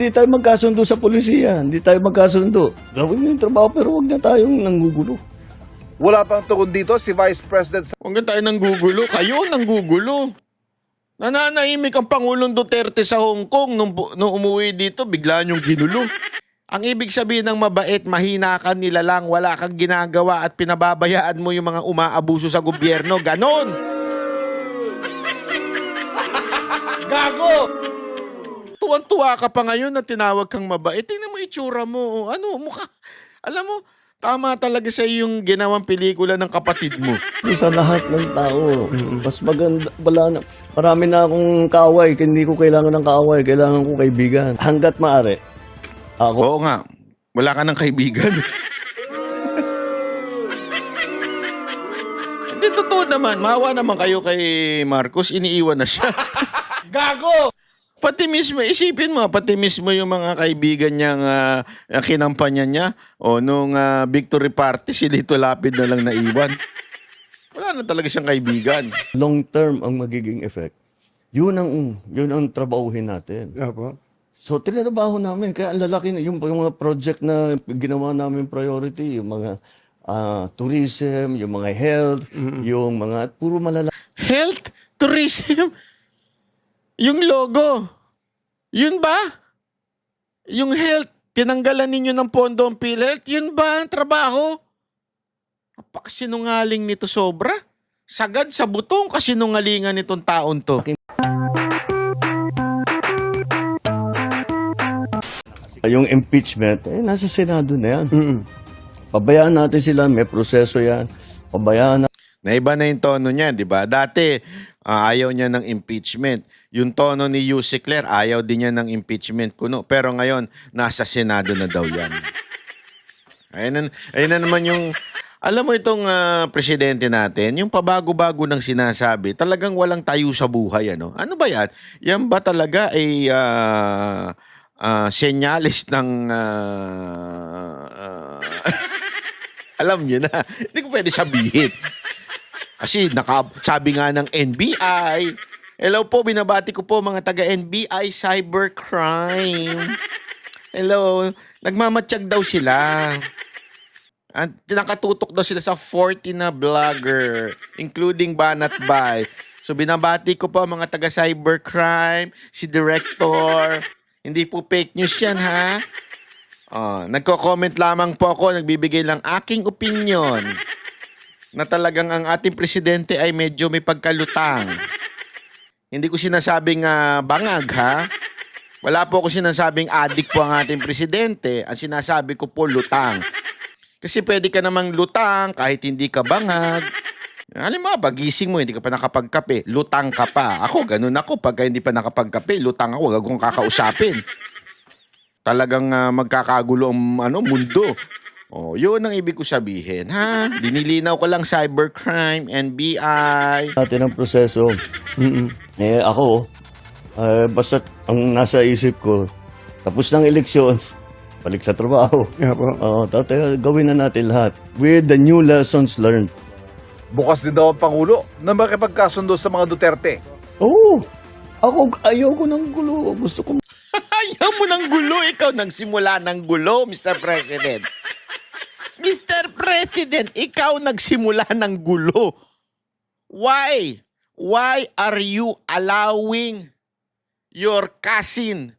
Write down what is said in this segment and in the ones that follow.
Hindi tayo magkasundo sa polisiya, hindi tayo magkasundo. Gawin niyo yung trabaho pero huwag na tayong nanggugulo. Wala pang tugon dito si Vice President Huwag nga tayo nanggugulo. Kayo nanggugulo. Nananahimik ang Pangulong Duterte sa Hong Kong nung umuwi dito, bigla niyong ginulo. Ang ibig sabihin ng mabait, mahina ka, nilalang, wala kang ginagawa at pinababayaan mo yung mga umaabuso sa gobyerno. Ganon! Gago! Tuwan-tuwa ka pa ngayon na tinawag kang mabait. Tingnan mo itsura mo. Ano, mukha. Alam mo, tama talaga sa yung ginawang pelikula ng kapatid mo. Sa lahat ng tao, mas maganda, wala na, marami na akong kaaway, hindi ko kailangan ng kaaway, kailangan ko kaibigan. Hanggat maaari, ako, Oo nga, wala ka ng kaibigan. Hindi, totoo naman. Maawa naman kayo kay Marcos, iniiwan na siya. Gago! Pati mismo, isipin mo, pati mismo yung mga kaibigan niyang kinampanya niya, o nung victory party, si Lito Lapid na lang naiwan. Wala na talaga siyang kaibigan. long term ang magiging effect. Yun ang trabahuhin natin. Opo. So, tinrabaho namin, kaya ang lalaki, yung mga project na ginawa namin priority, yung mga tourism, yung mga health, yung mga, puro malala. Health, tourism, yung logo. Yun ba? Yung health, tinanggalan ninyo ng pondo ang PhilHealth, yun ba ang trabaho? Napakasinungaling nito sobra. Sagad sa butong kasinungalingan nitong taon to. Yung impeachment, nasa Senado na yan. Pabayaan natin sila, may proseso yan. Pabayaan Naiba na yung tono niya, di ba? Dati, ayaw niya ng impeachment. Yung tono ni Yusek Claire, ayaw din niya ng impeachment kuno. Pero ngayon, nasa Senado na daw yan. Ayun na naman yung... Alam mo itong presidente natin, yung pabago-bago ng sinasabi, talagang walang tayo sa buhay. Ano ba yan? Yan ba talaga ay senyales ng... alam niyo na, hindi ko pwede sabihin. Kasi sabi nga ng NBI, hello po, binabati ko po mga taga-NBI Cybercrime. Hello, nagmamatsyag daw sila. At nakatutok daw sila sa 40 na vlogger, including Banat Bay. So binabati ko po mga taga-cybercrime, si Director. Hindi po fake news yan, ha? Nagko-comment lamang po ako, nagbibigay lang aking opinion na talagang ang ating presidente ay medyo may pagkalutang. Hindi ko sinasabing bangag, ha? Wala po ako sinasabing adik po ang ating presidente. Ang sinasabi ko po lutang. Kasi pwede ka namang lutang kahit hindi ka bangag. Halimbawa, pagising mo, hindi ka pa nakapagkape, lutang ka pa. Ako, ganun ako. Pagka hindi pa nakapagkape, lutang ako. Huwag akong kakausapin. Talagang magkakagulo ang mundo. Yun ang ibig ko sabihin, ha? Dinilinaw ko lang cybercrime, NBI. natin ang proseso. Ako, basta ang nasa isip ko, tapos ng elections, balik sa trabaho. Opo. Gawin na natin lahat. With the new lessons learned. bukas din daw ang Pangulo na makipagkasundo sa mga Duterte. Oo. Ako, ayaw ko ng gulo. Gusto ko Ayaw mo ng gulo. Ikaw nagsimula ng gulo, Mr. President. Mr. President, ikaw nagsimula ng gulo. Why? Why are you allowing your cousin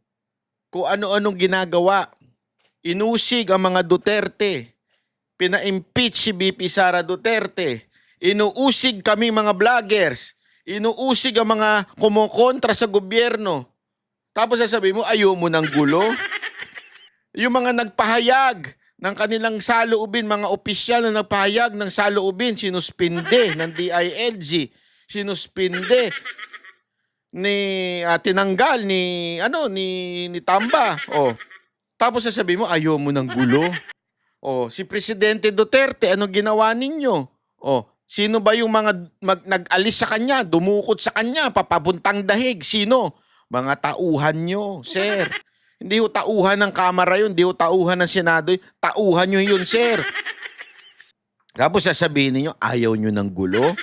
kung ano-anong ginagawa? Inusig ang mga Duterte. Pina-impeach si BP Sara Duterte. Inuusig kami mga vloggers. Inuusig ang mga kumukontra sa gobyerno. Tapos sasabihin mo, ayaw mo ng gulo? Yung mga nagpahayag ng kanilang saloobin, mga opisyal na nagpahayag ng saloobin, sinuspinde ng DILG, sinuspinde tinanggal ni Tamba. Tapos sasabihin mo, ayaw mo ng gulo? Si Presidente Duterte, ano ginawa ninyo? Sino ba yung mga nag-alis sa kanya, dumukot sa kanya, papabuntang dahig? Sino? Mga tauhan nyo, sir. Hindi ho tauhan ng Kamara yun, hindi ho tauhan ng Senado yun. Tauhan nyo yun, sir. Tapos sasabihin ninyo, ayaw nyo ng gulo?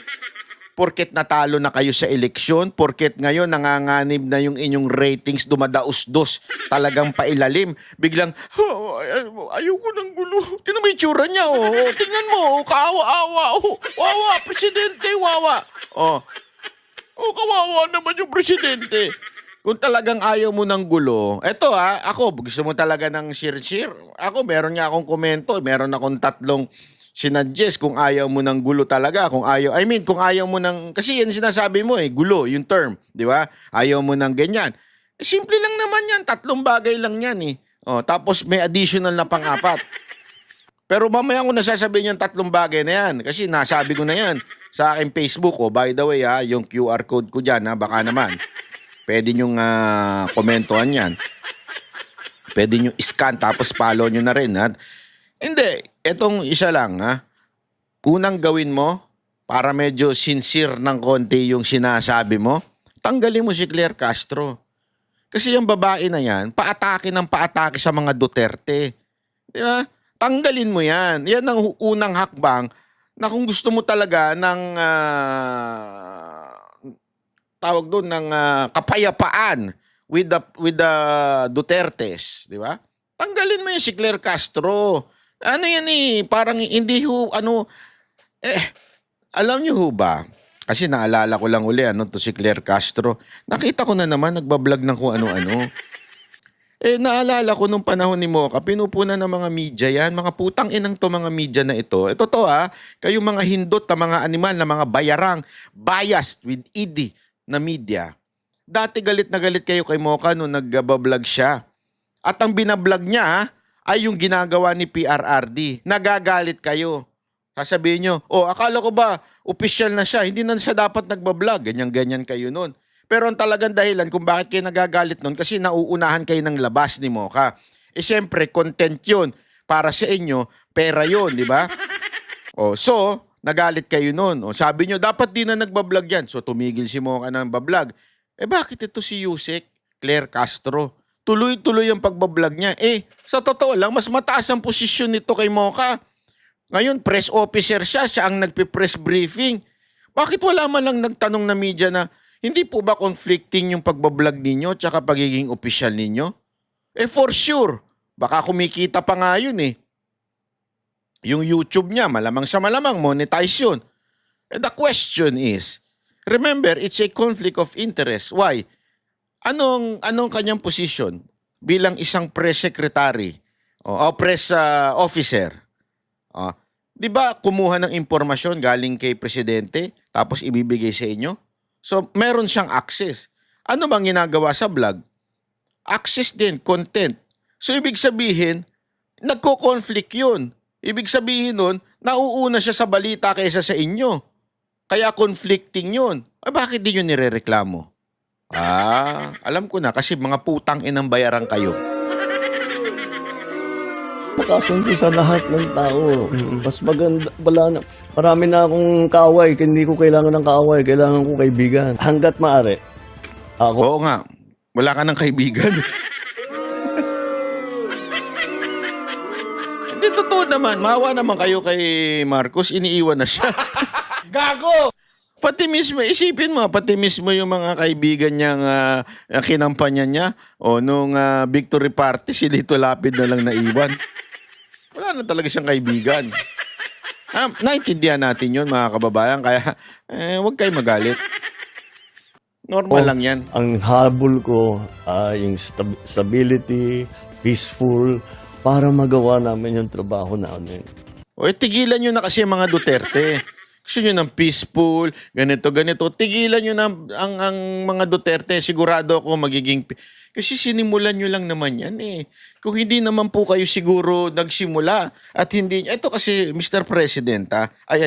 porket natalo na kayo sa eleksyon, porket ngayon nanganganib na yung inyong ratings dumadaos-dos, talagang pailalim. Biglang, ayoko ng gulo. Tingnan mo yung tsura niya, oh. Tingnan mo, oh, kaawa-awa. Oh, wawa, presidente, wawa. Oh, kawawa naman yung presidente. Kung talagang ayaw mo ng gulo, eto ako, gusto mo talaga ng share-share. Ako, meron nga akong komento, meron akong 3 sinadjust kung ayaw mo ng gulo talaga, kung ayaw mo ng, kasi yan sinasabi mo gulo, yung term, di ba? Ayaw mo ng ganyan. Simple lang naman yan, 3 bagay lang yan Oh, tapos may additional na pang-4. Pero mamaya ko nasasabihin yung 3 bagay na yan, kasi nasabi ko na yan sa aking Facebook. By the way yung QR code ko dyan baka naman. Pwede nyong komentuhan yan. Pwede nyo scan tapos follow nyo na rin Hindi, etong isa lang Unang gawin mo para medyo sincere ng konti yung sinasabi mo, tanggalin mo si Claire Castro. Kasi yung babae na yan, paatake ng paatake sa mga Duterte. Di ba? Tanggalin mo yan. Yan ang unang hakbang na kung gusto mo talaga ng tawag doon ng kapayapaan with the Dutertes, di ba? Tanggalin mo yung si Claire Castro. Ano yan parang hindi alam niyo ba? Kasi naalala ko lang uli to si Claire Castro. Nakita ko na naman nagbablog ng kung ano-ano. Naalala ko nung panahon ni Mocha, pinupunan ng mga media yan, mga putang inang to mga media na ito. Ito to kayong mga hindot na mga animal, na mga bayarang, biased with ED na media. Dati galit na galit kayo kay Mocha nung nagbablog siya. At ang binablog niya ay yung ginagawa ni PRRD. Nagagalit kayo. Sasabihin nyo, akala ko ba official na siya, hindi na siya dapat nagbablog. Ganyan-ganyan kayo nun. Pero ang talagang dahilan kung bakit kayo nagagalit nun, kasi nauunahan kayo ng labas ni Mocha. Siyempre, content yun. Para sa inyo, pera yun, di ba? So, nagalit kayo nun. Sabi nyo, dapat di na nagbablog yan. So, tumigil si Mocha ng bablog. Bakit ito si Yusek Claire Castro? Tuloy-tuloy ang pagbablog niya. Sa totoo lang, mas mataas ang posisyon nito kay Mocha. Ngayon, press officer siya ang nagpe-press briefing. Bakit wala man lang nagtanong na media na, hindi po ba conflicting yung pagbablog ninyo tsaka pagiging opisyal ninyo? For sure. Baka kumikita pa nga yun Yung YouTube niya, malamang sa malamang, monetize yun. The question is, remember, it's a conflict of interest. Why? Anong kanyang position bilang isang press secretary o press officer? Di ba kumuha ng impormasyon galing kay presidente tapos ibibigay sa inyo? So, meron siyang access. Ano bang ginagawa sa vlog? Access din, content. So, ibig sabihin, nagko-conflict yun. Ibig sabihin nun, nauuna siya sa balita kaysa sa inyo. Kaya conflicting yun. Bakit di nyo nirereklamo? Alam ko na kasi mga putang inang bayaran kayo. Makasundo sa lahat ng tao. Mas maganda, marami na akong kaaway, hindi ko kailangan ng kaaway, kailangan ko kaibigan. Hanggat maaari. Oo nga, wala ka ng kaibigan. Hindi, totoo naman, maawa naman kayo kay Marcos, iniiwan na siya. Gago! Pati mismo, isipin mo, pati mismo yung mga kaibigan niyang kinampanya niya, nung victory party, si Lito Lapid na lang naiwan. Wala na talaga siyang kaibigan. Naintindihan natin yun, mga kababayan, kaya huwag kayo magalit. Normal lang yan. Ang habol ko ay yung stability, peaceful, para magawa namin yung trabaho namin. Tigilan nyo na kasi mga Duterte. Gusto nyo ng peaceful, ganito. Tigilan nyo na ang mga Duterte. Sigurado ako magiging... Kasi sinimulan nyo lang naman yan Kung hindi naman po kayo siguro nagsimula at hindi... Ito kasi, Mr. President,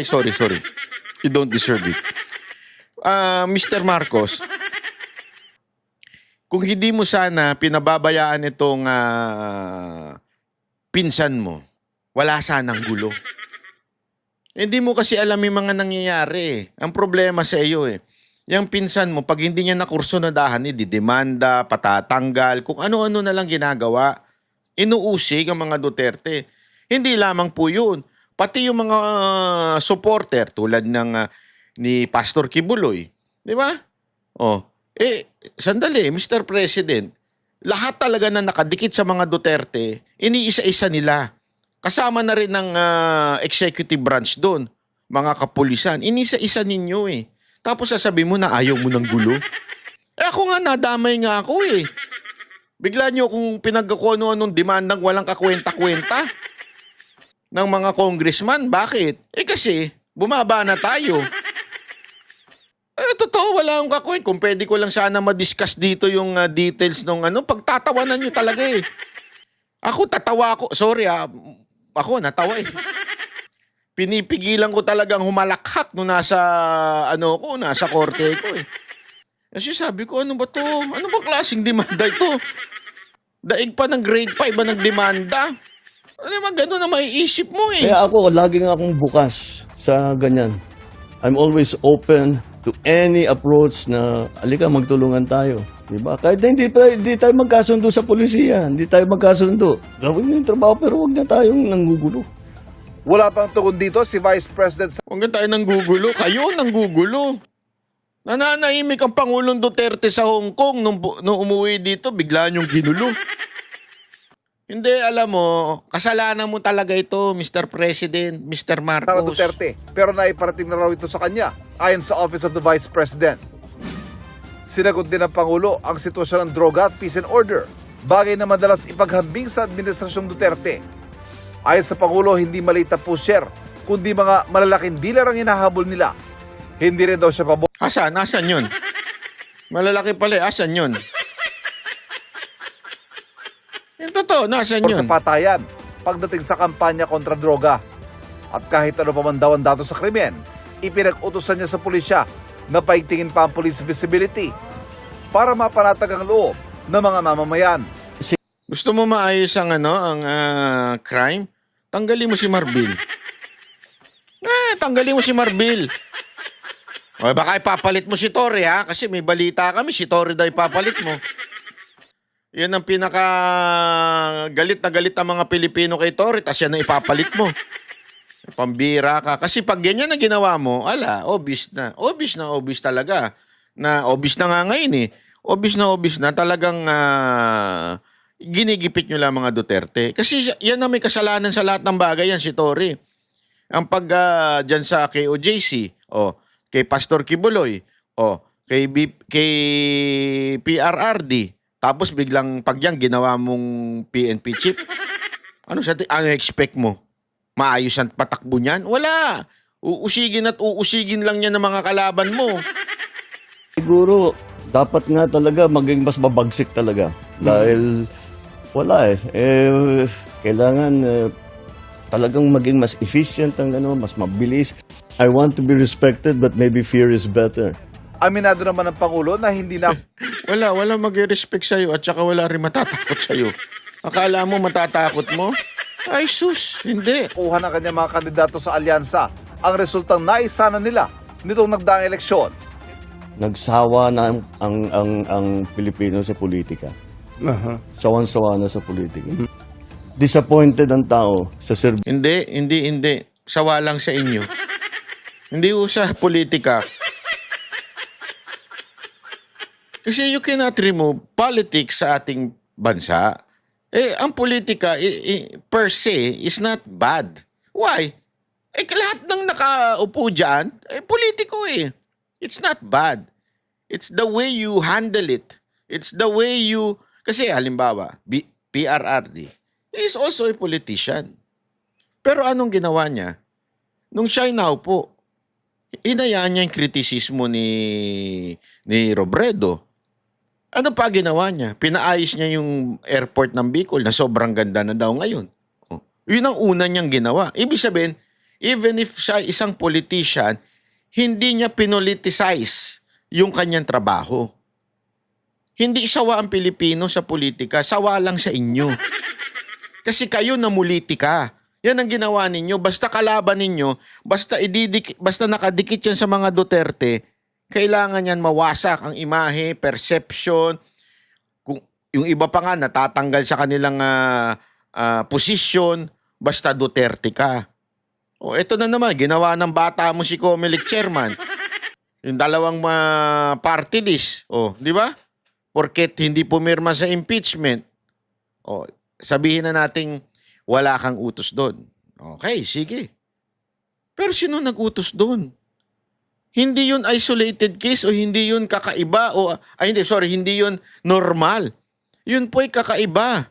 sorry. You don't deserve it. Mr. Marcos, kung hindi mo sana pinababayaan itong pinsan mo, wala sanang gulo. Hindi mo kasi alam yung mga nangyayari. Ang problema sa iyo yung pinsan mo, pag hindi niya nakurso na dahan, didemanda, patatanggal, kung ano-ano na lang ginagawa. Inuusig ang mga Duterte. Hindi lamang po yun. Pati yung mga supporter tulad ng ni Pastor Kibuloy. Di ba? Oh, sandali, Mr. President, lahat talaga na nakadikit sa mga Duterte, iniisa-isa nila. Kasama na rin ng executive branch doon, mga kapulisan. Inisa-isa ninyo eh. Tapos sasabihin mo na ayaw mo ng gulo. Ako nga, nadamay nga ako eh. Bigla nyo kung pinagkakuno anong demandang walang kakwenta-kwenta ng mga congressman. Bakit? Kasi bumaba na tayo. Totoo, wala akong kakwenta. Kung pwede ko lang sana ma-discuss dito yung details ng pagtatawanan nyo talaga eh. Ako, tatawa ako. Sorry ako, natawa eh. Pinipigilan ko talagang humalakhak nung nasa korte ko eh. Kasi sabi ko, ano ba to? Ano ba klaseng demanda ito? Daig pa ng grade 5 ba nagdemanda? Ano ba gano'n na maiisip mo eh? Kaya ako, laging akong bukas sa ganyan. I'm always open to any approach na, alika, magtulungan tayo. Diba? Kahit hindi tayo magkasundo sa polisiya, hindi tayo magkasundo. Gawin nyo yung trabaho pero huwag na tayong nanggugulo. Wala pang tugon dito si Vice President Huwag na tayo nanggugulo. Kayo nanggugulo. Nananahimik ang Pangulong Duterte sa Hong Kong nung umuwi dito, bigla niyong ginulo. Hindi, alam mo, kasalanan mo talaga ito, Mr. President, Mr. Sara Marcos. Duterte, pero naiparating na raw ito sa kanya ayon sa Office of the Vice President. Sinagot din ng Pangulo ang sitwasyon ng droga at peace and order, bagay na madalas ipaghambing sa Administrasyong Duterte. Ayon sa Pangulo, hindi maliit na pusher, kundi mga malalaking dealer ang hinahabol nila. Hindi rin daw siya pabor Asan yun? Malalaki pala, asan yun? Yung totoo, nasan sa yun? patayan pagdating sa kampanya kontra droga. At kahit ano pa man daw ang dato sa krimen, ipinag-utusan niya sa pulisya na paigtingin pa ang police visibility para mapanatag ang loob ng mga mamamayan. Gusto mo maayos ang crime? Tanggalin mo si Marbil. Tanggalin mo si Marbil. O baka ipapalit mo si Torre ha? Kasi may balita kami, si Torre daw ipapalit mo. Yan ang pinaka galit na galit ang mga Pilipino kay Torre, tas yan ang ipapalit mo. Pambira ka. Kasi pag ganyan na ginawa mo, obvious na. Obvious na obvious talaga. Na obvious na nga ngayon eh. Obvious na talagang ginigipit nyo lang mga Duterte. Kasi yan na may kasalanan sa lahat ng bagay yan, si Torre. Ang dyan sa KOJC, kay Pastor Kibuloy, kay PRRD, tapos biglang pag yan ginawa mong PNP chief, ano expect mo? Maayos ang patakbo niyan? Wala. Uusigin at uusigin lang niya ng mga kalaban mo. Siguro, dapat nga talaga maging mas mabagsik talaga. Dahil wala kailangan talagang maging mas efficient ang mas mabilis. I want to be respected but maybe fear is better. Aminado naman ng Pangulo na hindi na Wala mag-respect sa'yo at saka wala rin matatakot sa'yo. Akala mo matatakot mo? Ay sus, hindi. kuha ng kanyang mga kandidato sa alyansa ang resultang naisana nila nitong nagdaang eleksyon. Nagsawa na ang Pilipino sa politika. Sawan-sawa na sa politika. Disappointed ang tao sa service. Hindi. Sawa lang sa inyo. Hindi ho sa politika. Kasi you cannot remove politics sa ating bansa. Ang politika per se is not bad. Why? Lahat ng nakaupo dyan, politiko eh. It's not bad. It's the way you handle it. It's the way you... Kasi halimbawa, PRRD is also a politician. Pero anong ginawa niya? Nung siya'y naupo, inayaan niya yung kritisismo ni Robredo. Ano pa ginawa niya? Pinaayos niya yung airport ng Bicol na sobrang ganda na daw ngayon. Yun ang una niyang ginawa. Ibig sabihin, even if siya isang politician, hindi niya pinoliticize yung kanyang trabaho. Hindi sawa ang Pilipino sa politika, sawa lang sa inyo. Kasi kayo namulitika. Yan ang ginawa ninyo. Basta kalaban ninyo, basta nakadikit yan sa mga Duterte, kailangan yan mawasak ang imahe, perception. Kung yung iba pa nga natatanggal sa kanilang posisyon, basta Duterte ka. Ito na naman, ginawa ng bata mo si Comelec chairman. Yung dalawang party list. Oh, di ba? Porket hindi pumirma sa impeachment. Oh, sabihin na nating wala kang utos doon. Okay, sige. Pero sino nag-utos doon? Hindi yun isolated case o hindi yun kakaiba o hindi yun normal. Yun po'y kakaiba.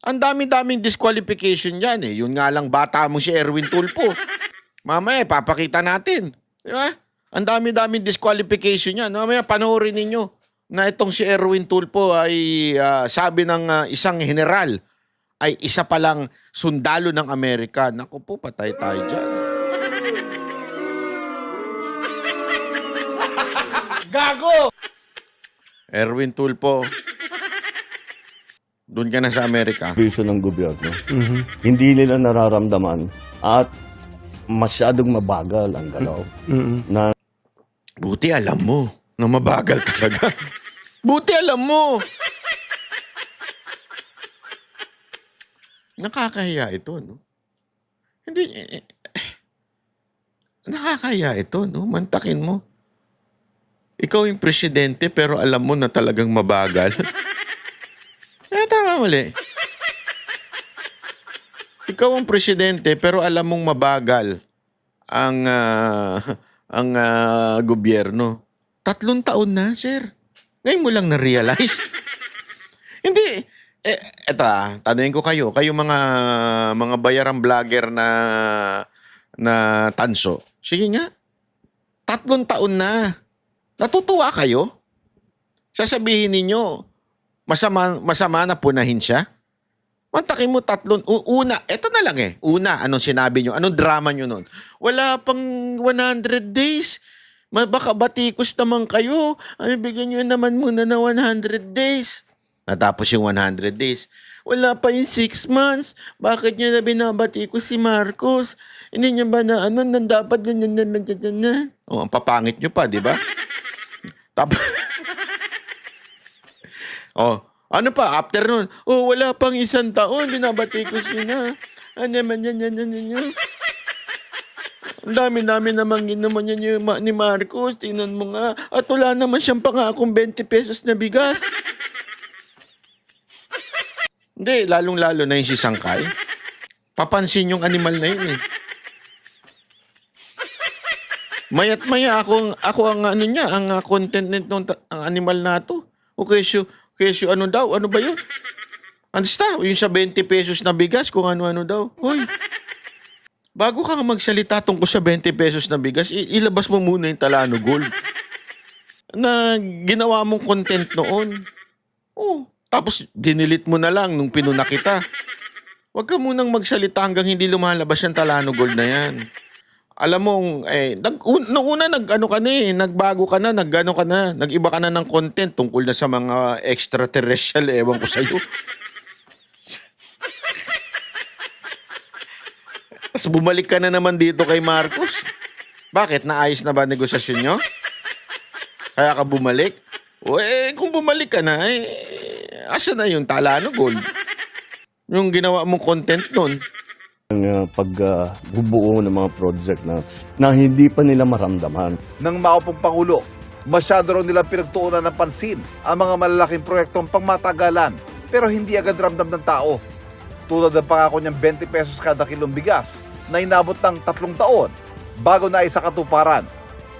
Ang dami-daming disqualification yan eh. Yun nga lang bata mo si Erwin Tulfo. Mamaya papakita natin. Di ba? Ang dami-daming disqualification yan. Mamaya panoorin ninyo na itong si Erwin Tulfo ay sabi ng isang general ay isa palang sundalo ng Amerika. Naku po, patay tayo dyan. Gago! Erwin Tulfo, doon ka na sa Amerika. Servisyo ng gobyerno. Hindi nila nararamdaman at masyadong mabagal ang galaw na Buti alam mo na mabagal talaga. Buti alam mo. Nakakahiya ito, no? Hindi, nakakahiya ito, no? Mantakin mo. Ikaw yung presidente pero alam mo na talagang mabagal. Tama mali. Ikaw ang presidente pero alam mong mabagal ang gobyerno. 3 taon na, sir. Ngayon mo lang na-realize. Hindi. Eto tanungin ko kayo. Kayo mga bayarang vlogger na tanso. Sige nga. 3 taon na. Natutuwa kayo? Sasabihin ninyo, masama na punahin siya? Mantakin mo 3. Una, eto na lang eh. Una, anong sinabi nyo? Anong drama nyo nun? Wala pang 100 days. Baka batikos naman kayo. Ay, bigyan nyo naman muna na 100 days. Natapos yung 100 days. Wala pa yung 6 months. Bakit nyo na binabatikos si Marcos? Hindi nyo ba na dapat na? Oh, ang papangit nyo pa, di ba? Tapos, oh, ano pa, after nun, wala pang 1 taon, binabatikos nyo na. Ano naman yan. Ang dami-dami namang ginaman niya ni Marcos, tingnan mo nga. At wala naman siyang pangakong 20 pesos na bigas. Hindi, lalong-lalo na yung si Sangkay. Papansin yung animal na yun eh. Maya't maya ako ang ang content nitong ang animal na to. O kesyo ano daw? Ano ba yun? Basta, yung sa 20 pesos na bigas, kung ano-ano daw. Hoy, bago ka magsalita tungkol sa 20 pesos na bigas, ilabas mo muna yung Talano Gold na ginawa mong content noon. Tapos dinilit mo na lang nung pinuna kita. Huwag ka munang magsalita hanggang hindi lumalabas yung Talano Gold na yan. Alam mo, nung una nagbago ka na, nag-iba ka na ng content tungkol na sa mga extraterrestrial, ewan ko sa'yo. Tapos bumalik ka na naman dito kay Marcos. Bakit? Naayos na ba negosasyon nyo? Kaya ka bumalik? Kung bumalik ka na, asa na yung Talano Gold? Yung ginawa mong content nun. ang pagbubuo ng mga project na hindi pa nila maramdaman. Nang maupong Pangulo, masyado raw nilang pinagtuunan ng pansin ang mga malalaking proyektong pangmatagalan pero hindi agad ramdam ng tao. Tulad ng pangako niyang 20 pesos kada kilong bigas na inabot ng 3 taon bago na isa katuparan.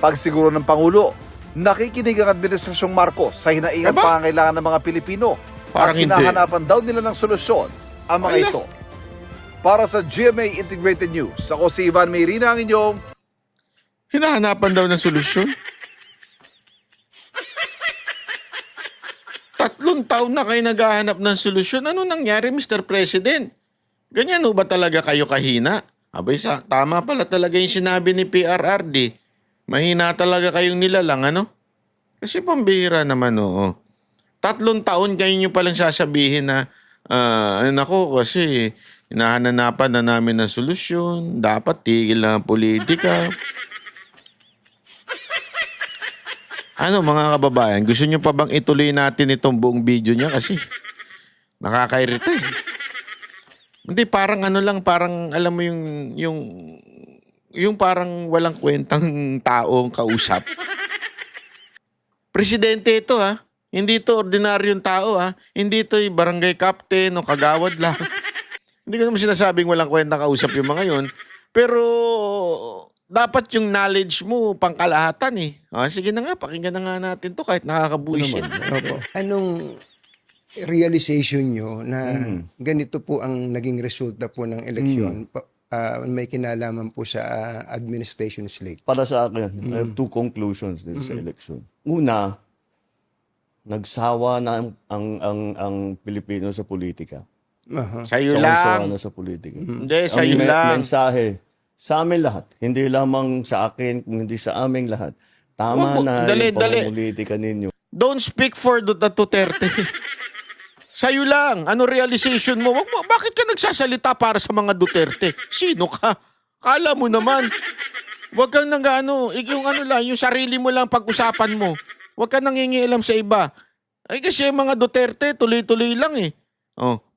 Pagsiguro ng Pangulo, nakikinig ang Administrasyong Marcos sa hinaingang pangangailangan ng mga Pilipino Parang at hinahanapan daw nila ng solusyon ang mga ito. Para sa GMA Integrated News, ako si Ivan Mayrina, ang inyong Hinahanapan daw ng solusyon? 3 taon na kayo naghahanap ng solusyon. Ano nangyari, Mr. President? Ganyan ho ba talaga kayo kahina? Abay, tama pala talaga yung sinabi ni PRRD. Mahina talaga kayong nilalang, ano? Kasi pambihira naman, oo. 3 taon kayo nyo palang sasabihin na, nako, kasi hinahananapan na namin ng solusyon. Dapat tigil na ang politika. Ano mga kababayan, gusto nyo pa bang ituloy natin itong buong video niya kasi nakakairita eh. Hindi, parang ano lang, parang alam mo yung yung parang walang kwentang taong kausap. Presidente ito ha. Hindi to ordinaryong tao ha. Hindi to yung barangay captain o kagawad lang. Hindi ko naman sinasabing walang kwentang kausap yung mga yun. Pero dapat yung knowledge mo pangkalahatan eh. Sige na nga, pakinggan na nga natin to kahit nakakabuisit. Opo. Anong realization nyo na ganito po ang naging resulta po ng eleksyon? May kinalaman po sa administration slate. Para sa akin, I have two conclusions dito sa election. Una, nagsawa na ang Pilipino sa politika. Sa'yo Sawa lang. na sa politika. Hindi, sa'yo Ang lang. mensahe sa amin lahat, hindi lamang sa akin, kundi sa aming lahat. Tama Wag mo- na dali, yung pamumulitika ninyo. Don't speak for the Duterte. Sa'yo lang. Ano realization mo? Bakit ka nagsasalita para sa mga Duterte? Sino ka? Kala mo naman. Huwag kang yung sarili mo lang pag-usapan mo. Huwag kang nangingialam sa iba. Ay kasi yung mga Duterte, tuloy-tuloy lang eh.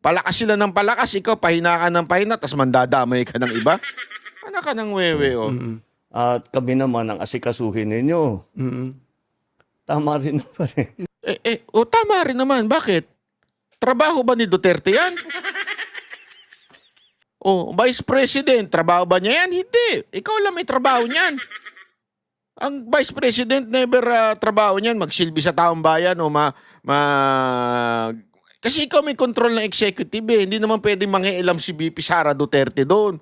Palakas sila ng palakas, ikaw pahina ka ng pahina, tas mandadamay ka ng iba. Anak ka ng wewe, At kami naman ang asikasuhin ninyo. Tama rin naman eh. Tama rin naman. Bakit? Trabaho ba ni Duterte yan? Vice President, trabaho ba niya yan? Hindi. Ikaw lang may trabaho niyan. Ang Vice President never trabaho niyan magsilbi sa taong bayan o kasi ikaw may control ng executive eh. Hindi naman pwedeng mangialam si VP Sara Duterte doon.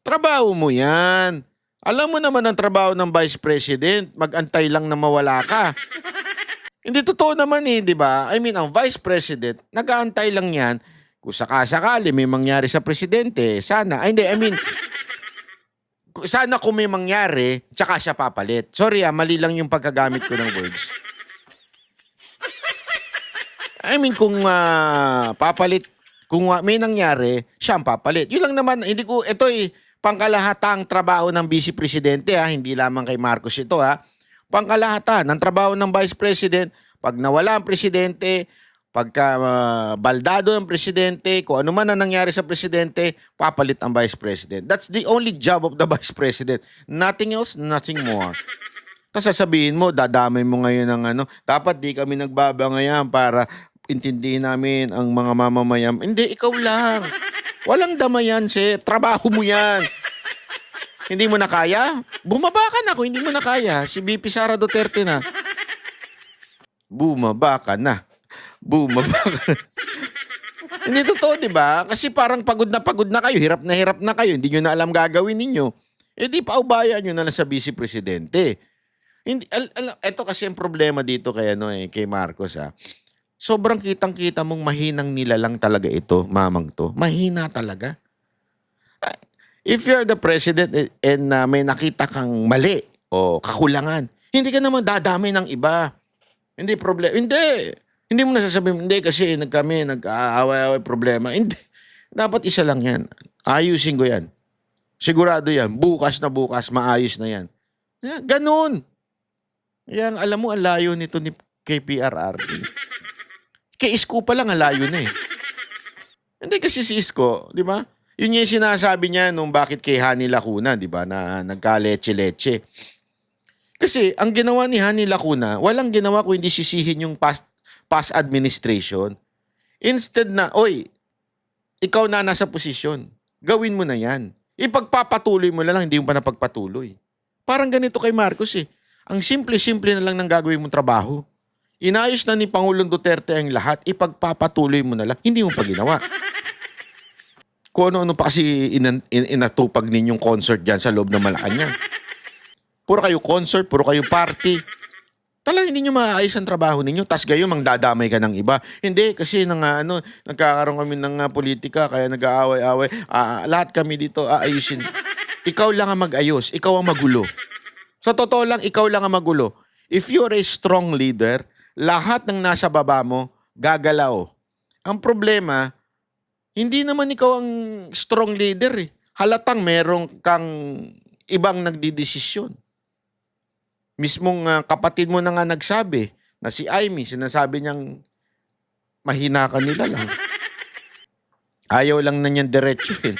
Trabaho mo yan. Alam mo naman ang trabaho ng Vice President, mag-antay lang na mawala ka. Hindi totoo naman eh, di ba? I mean, ang Vice President, nag-aantay lang yan kung sakasakali may mangyari sa Presidente. Sana kung may mangyari, tsaka siya papalit. Sorry mali lang yung pagkagamit ko ng words. Kung may nangyari, siya ang papalit. Yun lang naman, pangkalahatang trabaho ng Vice Presidente hindi lamang kay Marcos ito Pangkalahatan ng trabaho ng Vice President, pag nawala ang Presidente, pagka baldado ang Presidente, kung ano man ang nangyari sa Presidente, papalit ang Vice President. That's the only job of the Vice President. Nothing else, nothing more. Tapos sasabihin mo, dadamay mo ngayon ng dapat di kami nagbabangayan para intindihin namin ang mga mamamayan. Hindi, ikaw lang. Walang damayan, sir. Trabaho mo yan. Hindi mo na kaya? Bumaba ka na kung hindi mo na kaya. Si VP Sara Duterte na. Bumaba ka na. Hindi totoo, di ba? Kasi parang pagod na kayo. Hirap na kayo. Hindi nyo na alam gagawin ninyo. Di paubayan nyo na lang sa Vice Presidente. Ito kasi ang problema dito kay Marcos Sobrang kitang-kita mong mahinang nilalang talaga ito, mamang to. Mahina talaga. If you're the president and may nakita kang mali o kakulangan, hindi ka naman dadamay ng iba. Hindi problema. Hindi mo nasasabihin, hindi kasi nag-aaway-aaway problema. Hindi. Dapat isa lang yan. Ayusin ko yan. Sigurado yan. Bukas na bukas, maayos na yan. Ganun. Yan, alam mo, ang layo nito ni KPRRD. Kay Isko pa lang, ang layo na eh. Hindi kasi si Isko, di ba? Yun yung sinasabi niya nung bakit kay Hani Lacuna, di ba, na nagka-leche-leche. Kasi ang ginawa ni Hani Lacuna, walang ginawa kung hindi sisihin yung past administration. Instead na, ikaw na nasa posisyon, gawin mo na yan. Ipagpapatuloy mo na lang, hindi mo pa napagpatuloy. Parang ganito kay Marcos eh. Ang simple-simple na lang ng gagawin mong trabaho. Inayos na ni Pangulong Duterte ang lahat, ipagpapatuloy mo na lang, hindi mo pa ginawa. Kung ano-ano pa kasi inatupag ninyong concert dyan sa loob ng Malacanang. Puro kayo concert, puro kayo party. Talagang hindi nyo maayos ang trabaho ninyo. Tas gayon, mangdadamay ka ng iba. Hindi, kasi nagkakaroon kami ng politika, kaya nag-aaway-aaway. Lahat kami dito aayusin. Ikaw lang ang mag-ayos. Ikaw ang magulo. Sa totoo lang, ikaw lang ang magulo. If you're a strong leader, lahat ng nasa baba mo, gagalaw. Ang problema, hindi naman ikaw ang strong leader eh. Halatang merong kang ibang nagdidesisyon. Mismong kapatid mo na nga nagsabi na si Amy, sinasabi niyang mahina ka nila lang. Ayaw lang na niyan diretsuhin.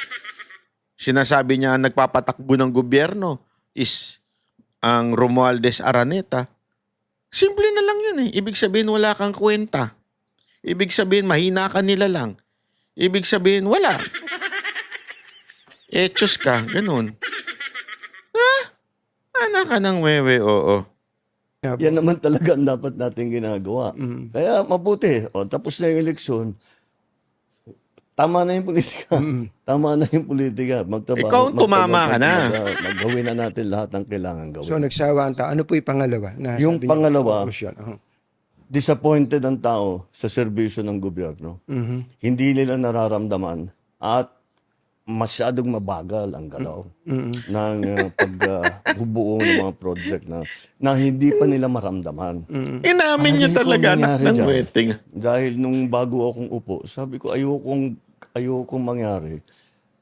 sinasabi niya ang nagpapatakbo ng gobyerno is ang Romualdez Araneta. Simple na lang yun eh. Ibig sabihin wala kang kwenta. Ibig sabihin mahina ka nila lang. Ibig sabihin wala. Echos ka, ganun. Anak ka ng wewe, oo. Yan naman talaga ang dapat natin ginagawa. Kaya mabuti. O, tapos na yung eleksyon. Tama na yung politika. Tama na yung politika. Magtrabaho. Ikaw, tumama ka na. Maggawin na natin lahat ng kailangan gawin. So nagsawa ang tao. Ano po yung pangalawa? Na Yung sabi niyo, pangalawa, conclusion? disappointed ang tao sa serbisyo ng gobyerno. Hindi nila nararamdaman at masyadong mabagal ang galaw ng pagbubuo ng mga project na hindi pa nila maramdaman. Inamin niya Alam ko talaga ang anak nangyari ng dyan. wedding. Dahil nung bago akong upo, sabi ko ayokong mangyari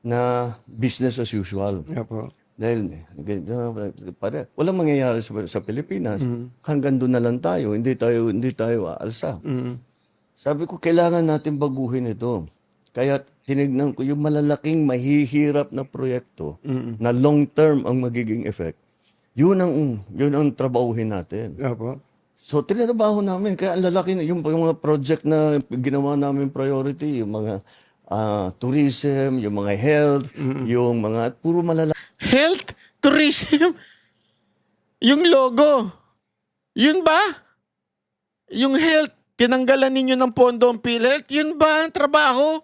na business as usual. Opo. Dahil walang mangyayari sa Pilipinas. Hanggang doon na lang tayo. Hindi tayo aalsa. Sabi ko, kailangan natin baguhin ito. Kaya tinignan ko yung malalaking mahihirap na proyekto na long-term ang magiging effect. Yun ang trabahuhin natin. Opo. So, tinatrabaho namin. Kaya ang lalaki, yung mga project na ginawa namin priority, yung mga tourism, yung mga health, yung mga, puro malalaki. Health, tourism, yung logo. Yun ba? Yung health, tinanggalan ninyo ng pondo ang PhilHealth, yun ba ang trabaho?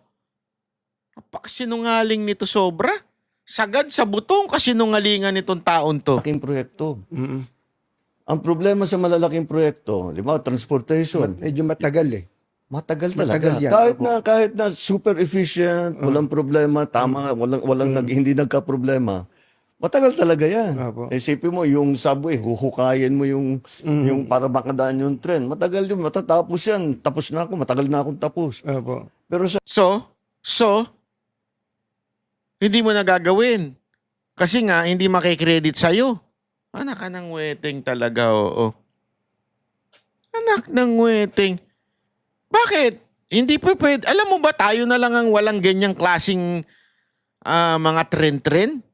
Napakasinungaling nito sobra. Sagad sa butong kasinungalingan nitong taon to. Malaking proyekto. Ang problema sa malalaking proyekto, di ba, transportation, Medyo matagal eh. matagal talaga. Matagal yan. Kahit na super efficient, walang problema, tama, hindi nagka-problema. Matagal talaga yan. Opo. Isipin mo, yung subway, huhukayin mo yung para makadaan yung tren. Matagal yun, matatapos yan. Tapos na ako, matagal na akong tapos. Opo. Pero sa So, hindi mo na gagawin. Kasi nga, hindi makikredit sa'yo. Anak ka ng wedding talaga, oo. Anak ng wedding. Bakit? Hindi pa pwede. Alam mo ba, tayo na lang ang walang ganyang klaseng mga trend-trend?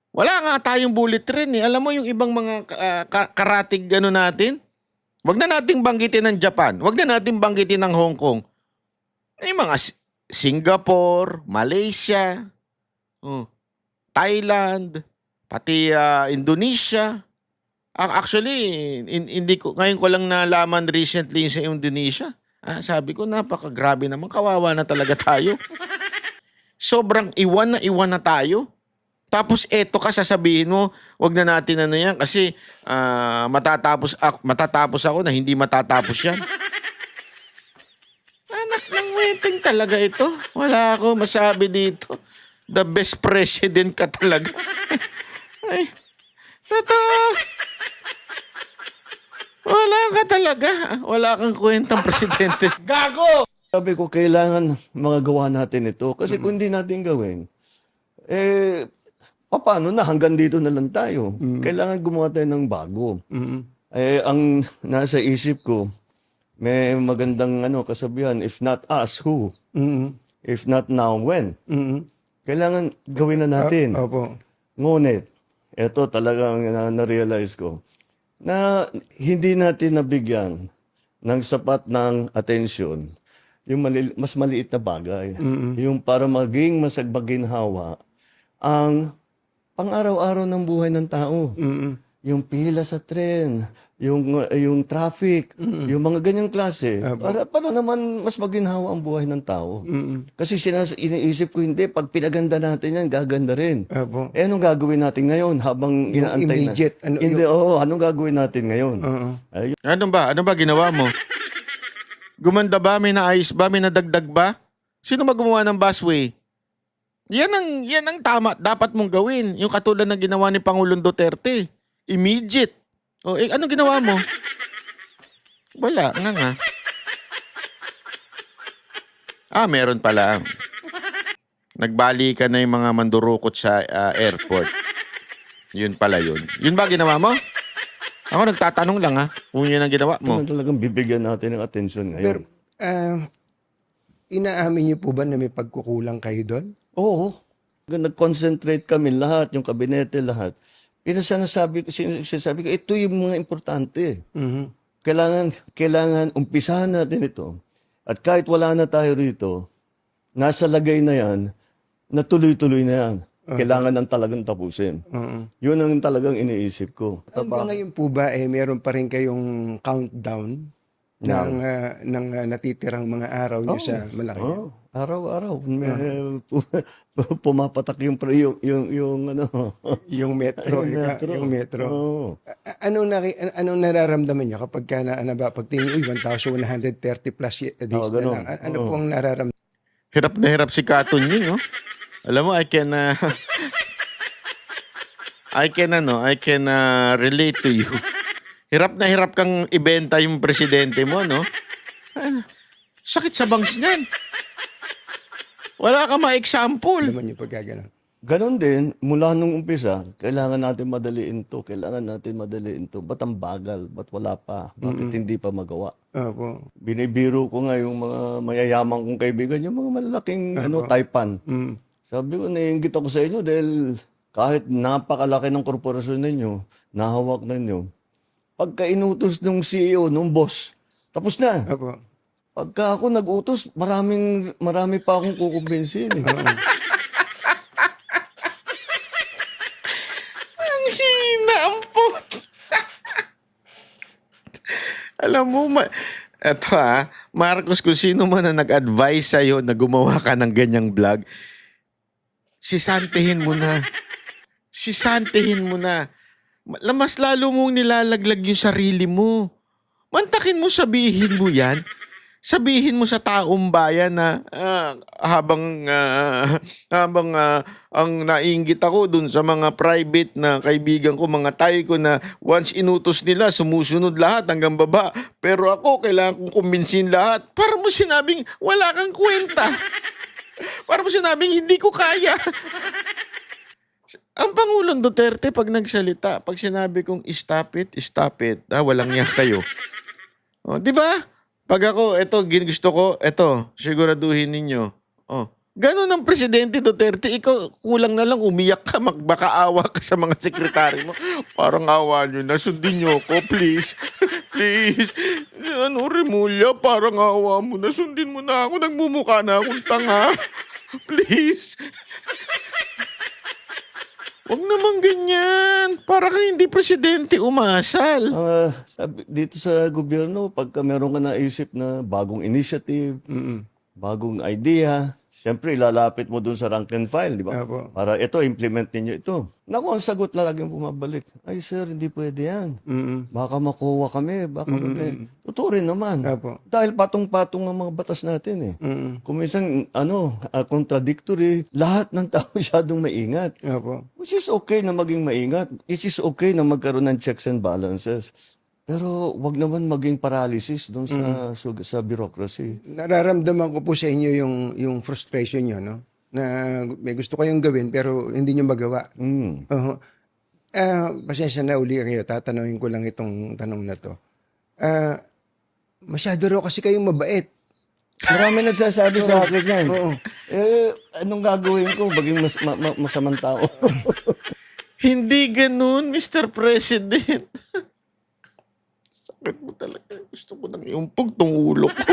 Wala nga tayong bullet train eh. Alam mo yung ibang mga karatig ano natin? Wag na nating banggitin ng Japan. Wag na nating banggitin ng Hong Kong. Yung mga Singapore, Malaysia, Thailand, pati Indonesia. Actually, ngayon ko lang nalaman recently sa Indonesia. Sabi ko, napakagrabe naman. Kawawa na talaga tayo. Sobrang iwan na tayo. Tapos eto ka, sasabihin mo, wag na natin ano yan kasi matatapos ako na hindi matatapos yan. Anak ng wedding talaga ito. Wala ako masabi dito. The best president ka talaga. Ay, totoo. Wala ka talaga. Wala kang kwentang presidente. sabi ko, kailangan magagawa natin ito. Kasi kung hindi natin gawin, paano na? Hanggang dito na lang tayo. Kailangan gumawa tayo ng bago. Ang nasa isip ko, may magandang kasabihan, if not us, who? If not now, when? Kailangan gawin na natin. Opo. Ngunit, ito talagang na-realize ko, na hindi natin nabigyan ng sapat ng atensyon yung mas maliit na bagay. Yung para maging masagbaginhawa ang pang-araw-araw ng buhay ng tao. Yung pila sa tren, yung traffic, yung mga ganyang klase. Para naman mas maginhawa ang buhay ng tao. Kasi iniisip ko, hindi, pag pinaganda natin yan, gaganda rin. Opo. Anong gagawin natin ngayon habang inaantay immediate, na? Hindi, anong gagawin natin ngayon? Ano ba ginawa mo? Gumanda ba? May naayos ba? May nadagdag ba? Sino ba gumawa ng busway? Yan ang tama. Dapat mong gawin. Yung katulad ng ginawa ni Pangulong Duterte. Immediate. Ano ginawa mo? Wala. Nga. Meron pala. Nagbalikan na yung mga mandurukot sa airport. Yun pala yun. Yun ba ginawa mo? Ako nagtatanong lang kung yun ang ginawa mo. Ano talagang bibigyan natin ng atensyon ngayon? Pero, inaamin niyo po ba na may pagkukulang kayo doon? Oo. Nag-concentrate kami lahat, yung kabinete lahat. Sinasabi ko, ito yung mga importante. Kailangan umpisahan natin ito. At kahit wala na tayo rito, nasa lagay na yan, na tuloy-tuloy na yan. Kailangan ng talagang tapusin. Yun ang talagang iniisip ko. Hanggang ngayon po ba, meron pa rin kayong countdown ng natitirang mga araw niyo sa Malacanang? Araw-araw. Pumapatak yung Yung metro. Yung metro. Oo. Anong nararamdaman niyo kapag pagtingin, 1,130 plus days na ganun. lang? Ano po ang nararamdaman? Hirap na hirap si Katon Ying, oh. Alam mo, I can relate to you. Hirap na hirap kang ibenta yung presidente mo, no? Sakit sa bangs niyan. Wala ka ma-example. Naman yung pagkagano. Ganon din, mula nung umpisa, kailangan natin madaliin to. Ba't ang bagal? Ba't wala pa? Bakit hindi pa magawa? Opo. Binibiro ko nga yung mga mayayaman kong kaibigan, yung mga malalaking taipan. Sabi ko, naiingit ako sa inyo dahil kahit napakalaki ng korporasyon ninyo, nahawak ninyo, pagka inutos ng CEO, ng boss, tapos na. Opo. Pagka ako nag-utos, marami pa akong kukumbinsin. Ang hina, ampot. Alam mo, eto Marcos, kung sino man na nag-advise sa'yo na gumawa ka ng ganyang vlog, sisantihin mo na. Mas lalo mong nilalaglag yung sarili mo. Mantakin mo, sabihin mo yan. Sabihin mo sa taong bayan na habang ang nainggit ako dun sa mga private na kaibigan ko, mga tay ko na once inutos nila, sumusunod lahat hanggang baba. Pero ako, kailangan kong kumbinsin lahat. Para mo sinabing wala kang kwenta. Para mo sinabing hindi ko kaya. Ang Pangulong Duterte pag nagsalita, pag sinabi kong stop it, walang yak kayo. O, di ba? Pag ako, gusto ko, siguraduhin ninyo. Oh, ganun ang Presidente Duterte. Ikaw, kulang na lang umiyak ka, magbakaawa ka sa mga sekretary mo. Parang awa nyo na, sundin nyo ko, please. Please. Remulla, parang awa mo na, sundin mo na ako. Nagmumukha na akong tanga. Please. Huwag naman ganyan. Para ka hindi presidente umasal. Dito sa gobyerno, pagka meron ka naisip na bagong initiative, bagong idea, siyempre ilalapit mo dun sa rank and file, di ba? Apo. Para implement ninyo ito. Naku, ang sagot laging bumabalik. Ay sir, hindi pwede yan. Baka makuha kami, Totoo rin naman. Apo. Dahil patong-patong ang mga batas natin eh. Kung minsan, contradictory, lahat ng tao masyadong maingat. Opo. Which is okay na maging maingat. It is okay na magkaroon ng checks and balances. Pero wag naman maging paralysis doon sa bureaucracy. Nararamdaman ko po sa inyo yung frustration nyo, no? Na may gusto kayong gawin pero hindi nyo magawa. Pasensya na uli kayo, tatanungin ko lang itong tanong na to. Masyado raw kasi kayong mabait. Marami nagsasabi sa akin yan. Oo. Anong gagawin ko? Maging masamang tao. Hindi ganun, Mr. President. Sakit mo talaga. Gusto ko nang iumpog tong ulo ko.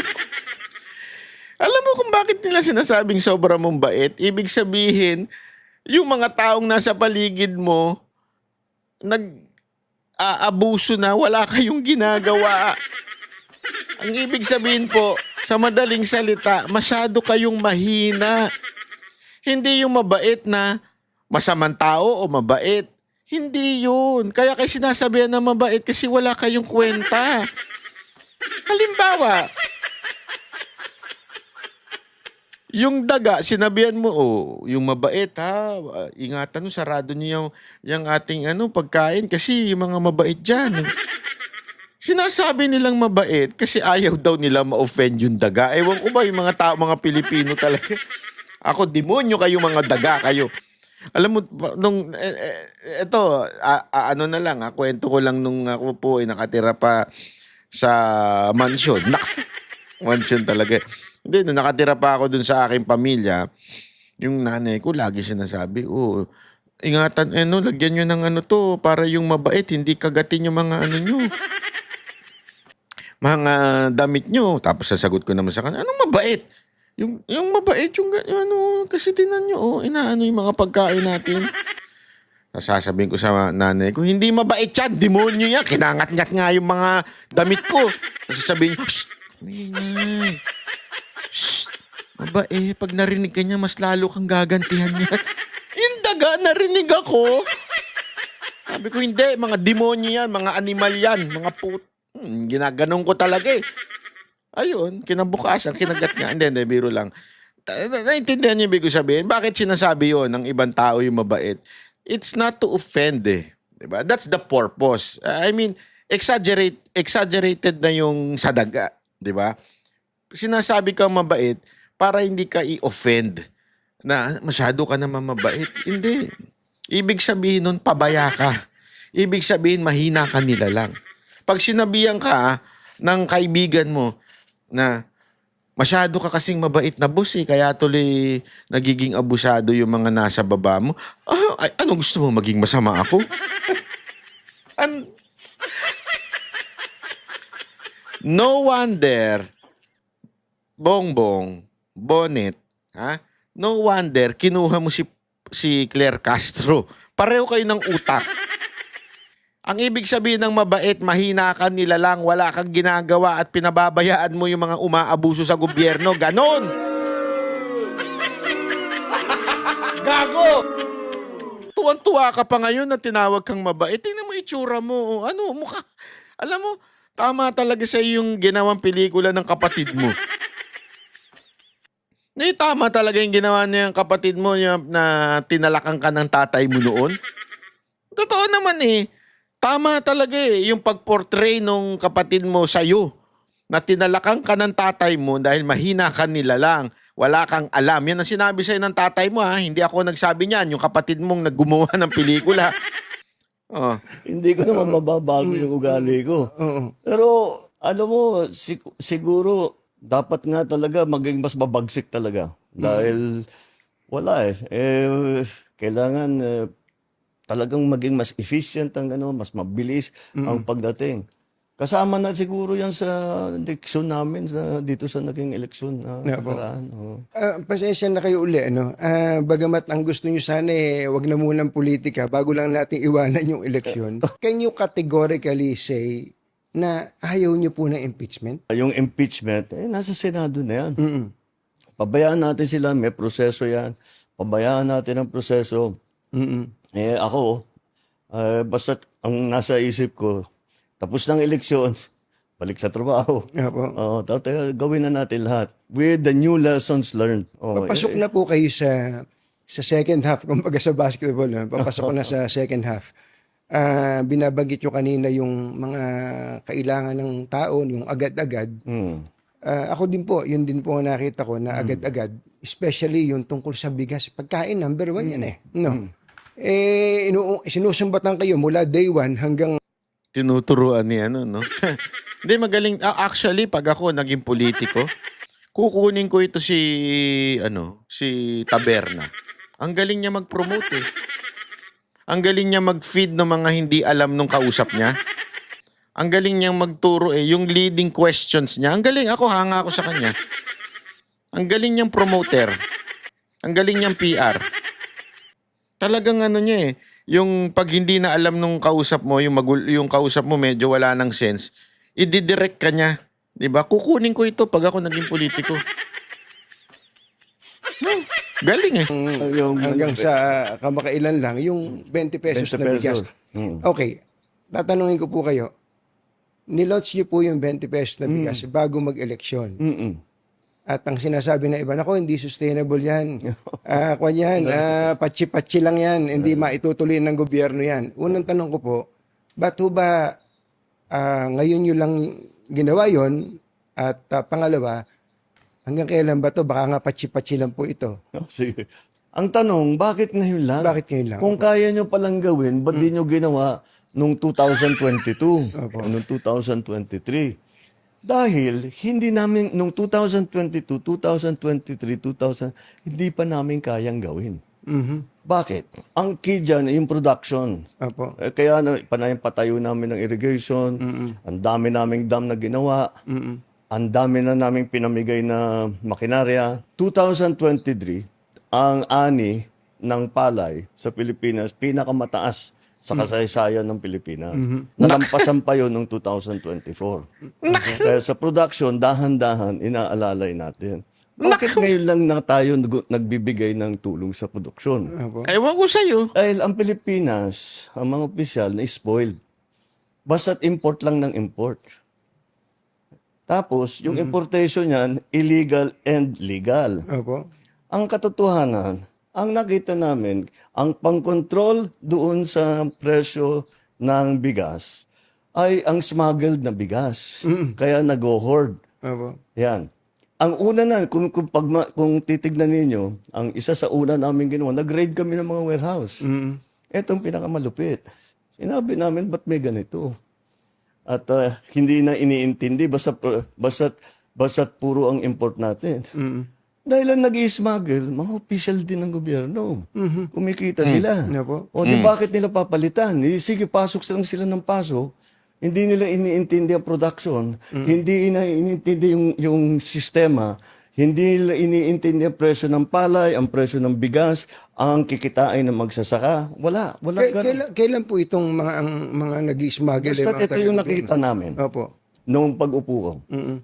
Alam mo kung bakit nila sinasabing sobrang mong bait? Ibig sabihin, yung mga taong nasa paligid mo, nag-aabuso na, wala kayong ginagawa. Ang ibig sabihin po, sa madaling salita, masyado kayong mahina. Hindi yung mabait na masamang tao o mabait. Hindi yun. Kaya kayo sinasabihan na mabait kasi wala kayong kwenta. Halimbawa, yung daga, sinabihan mo, yung mabait ingatan mo, sarado niyo yung ating pagkain kasi yung mga mabait dyan. Sinasabi nilang mabait kasi ayaw daw nila ma-offend yung daga. Ewan ko ba yung mga tao, mga Pilipino talaga. Ako, demonyo kayo, mga daga kayo. Alam mo, nung, kwento ko lang nung ako po ay nakatira pa sa mansion. Mansion talaga. Hindi, nung nakatira pa ako dun sa aking pamilya, Yung nanay ko lagi sinasabi, ingatan, lagyan nyo ng ano to, para yung mabait, hindi kagatin yung mga ano nyo, mga damit nyo. Tapos sasagot ko naman sa kanya, anong mabait? Yung mabait, kasi tinan nyo, inaano yung mga pagkain natin. Sasabihin ko sa nanay ko, hindi mabait yan, demonyo yan. Kinangat-ngat nga yung mga damit ko. Sasabihin niyo, shh, ingay. Shh, mabait. Pag narinig ka niya, mas lalo kang gagantihan niya. Yung daga, narinig ako. Sabi ko, hindi, mga demonyo yan, mga animal yan, mga ginaganon ko talaga eh. Ayun, kinabukasan, kinagat nga. Hindi, biro lang. Naintindihan niyo ibig ko sabihin? Bakit sinasabi yon ng ibang tao yung mabait? It's not to offend eh. Diba? That's the purpose. I mean, exaggerated na yung sa daga. Diba? Sinasabi kang mabait para hindi ka i-offend na masyado ka naman mabait. Hindi. Ibig sabihin nun, pabaya ka. Ibig sabihin, mahina ka nila lang. Pag sinabihan ka ng kaibigan mo na masyado ka kasing mabait na boss kaya tuloy nagiging abusado yung mga nasa baba mo. Ano gusto mo, maging masama ako? No wonder, Bongbong, Bonnet, no wonder, kinuha mo si Claire Castro. Pareho kayo ng utak. Ang ibig sabihin ng mabait, mahina ka nila lang, wala kang ginagawa at pinababayaan mo yung mga umaabuso sa gobyerno. Ganon! Gago! Tuwan-tuwa ka pa ngayon na tinawag kang mabait. Tingnan mo itsura mo. Mukha. Alam mo, tama talaga sa yung ginawang pelikula ng kapatid mo. Tama talaga yung ginawa niya yung kapatid mo na tinalakan ka ng tatay mo noon. Totoo naman eh. Tama talaga yung pag-portray nung kapatid mo sa'yo na tinalakan ka ng tatay mo dahil mahina ka nila lang. Wala kang alam. Yan ang sinabi sa'yo ng tatay mo Hindi ako nagsabi niyan. Yung kapatid mong naggumawa ng pelikula. Hindi ko naman mababago yung ugali ko. Pero, mo, siguro, dapat nga talaga maging mas mabagsik talaga. Dahil, wala kailangan talagang maging mas efficient mas mabilis ang pagdating. Kasama na siguro yan sa eleksyon namin dito sa naging eleksyon na nakaraan. Pasensya na kayo uli, bagamat ang gusto nyo sana wag na munang politika bago lang natin iwanan yung eleksyon. Can you categorically say na ayaw nyo po ng impeachment? Yung impeachment, nasa Senado na yan. Pabayaan natin sila, may proseso yan. Pabayaan natin ang proseso. Ako, basta ang nasa isip ko, tapos ng eleksyon, balik sa trabaho. Gawin na natin lahat. With the new lessons learned. Papasok na po kayo sa second half, kumbaga sa basketball. Papasok ko na sa second half. Binabagit nyo kanina yung mga kailangan ng tao, yung agad-agad. Ako din po, yun din po ang nakita ko na agad-agad, especially yung tungkol sa bigas. Pagkain, number 1 yan sinusumbatan kayo mula day 1 hanggang tinuturuan ni no? Hindi, magaling. Actually, pag ako naging politiko, kukunin ko ito si Taberna. Ang galing niya mag-promote Ang galing niya mag-feed ng mga hindi alam nung kausap niya. Ang galing niyang magturo yung leading questions niya. Ang galing. Ako, hanga ako sa kanya. Ang galing niyang promoter. Ang galing niyang PR. Talagang niya yung pag hindi na alam nung kausap mo, yung kausap mo medyo wala ng sense, i-direct ka niya. Diba? Kukunin ko ito pag ako naging politiko. Galing hanggang sa kamakailan lang, yung 20 pesos na bigas. Okay, tatanungin ko po kayo, nilaunch niyo po yung 20 pesos na bigas bago mag-eleksyon. At ang sinasabi na iba, hindi sustainable yan. Patsi-patsi lang yan. Hindi maitutuloy ng gobyerno yan. Unang tanong ko po, ba't ba ngayon nyo lang ginawa yon? At pangalawa, hanggang kailan ba to? Baka nga patsi-patsi lang po ito. Sige. Ang tanong, bakit ngayon lang? Bakit ngayon lang? Kung kaya nyo palang gawin, ba't di nyo ginawa nung 2022 o nung 2023? Dahil hindi namin, nung 2022, 2023, 2000, hindi pa namin kayang gawin. Bakit? Ang key dyan, yung production. Opo. Kaya panayang patayo namin ng irrigation, ang dami naming dam na ginawa, ang dami na naming pinamigay na makinarya. 2023, ang ani ng palay sa Pilipinas, pinakamataas sa kasaysayan ng Pilipinas. Nalampasan pa yun noong 2024. Kaya sa production, dahan-dahan, inaalalay natin. Bakit ngayon lang na tayo nagbibigay ng tulong sa produksyon? Opo. Ewan ko sa'yo. Dahil ang Pilipinas, ang mga opisyal na spoiled. Basta't import lang ng import. Tapos, yung importation niyan, illegal and legal. Opo. Ang katotohanan, ang nakita namin, ang pang-control doon sa presyo ng bigas ay ang smuggled na bigas. Kaya nag-hoard. Opo. Yan. Ang una na, kung titignan ninyo, ang isa sa una namin ginawa, nag-raid kami ng mga warehouse. Etong pinakamalupit. Sinabi namin, ba't may ganito? At hindi na iniintindi, basta't puro ang import natin. Dahil ang nag-i-smuggle, mga official din ng gobyerno. Kumikita sila. Opo. O di bakit nila papalitan? Sige, pasok lang sila ng pasok. Hindi nila iniintindi ang production. Hindi nila iniintindi yung sistema. Hindi nila iniintindi ang presyo ng palay, ang presyo ng bigas, ang kikitain ng magsasaka. Wala ganun. Kailan po itong mga nag-smuggle? Basta ito yung nakita namin. Opo. Nung pag-upo ko,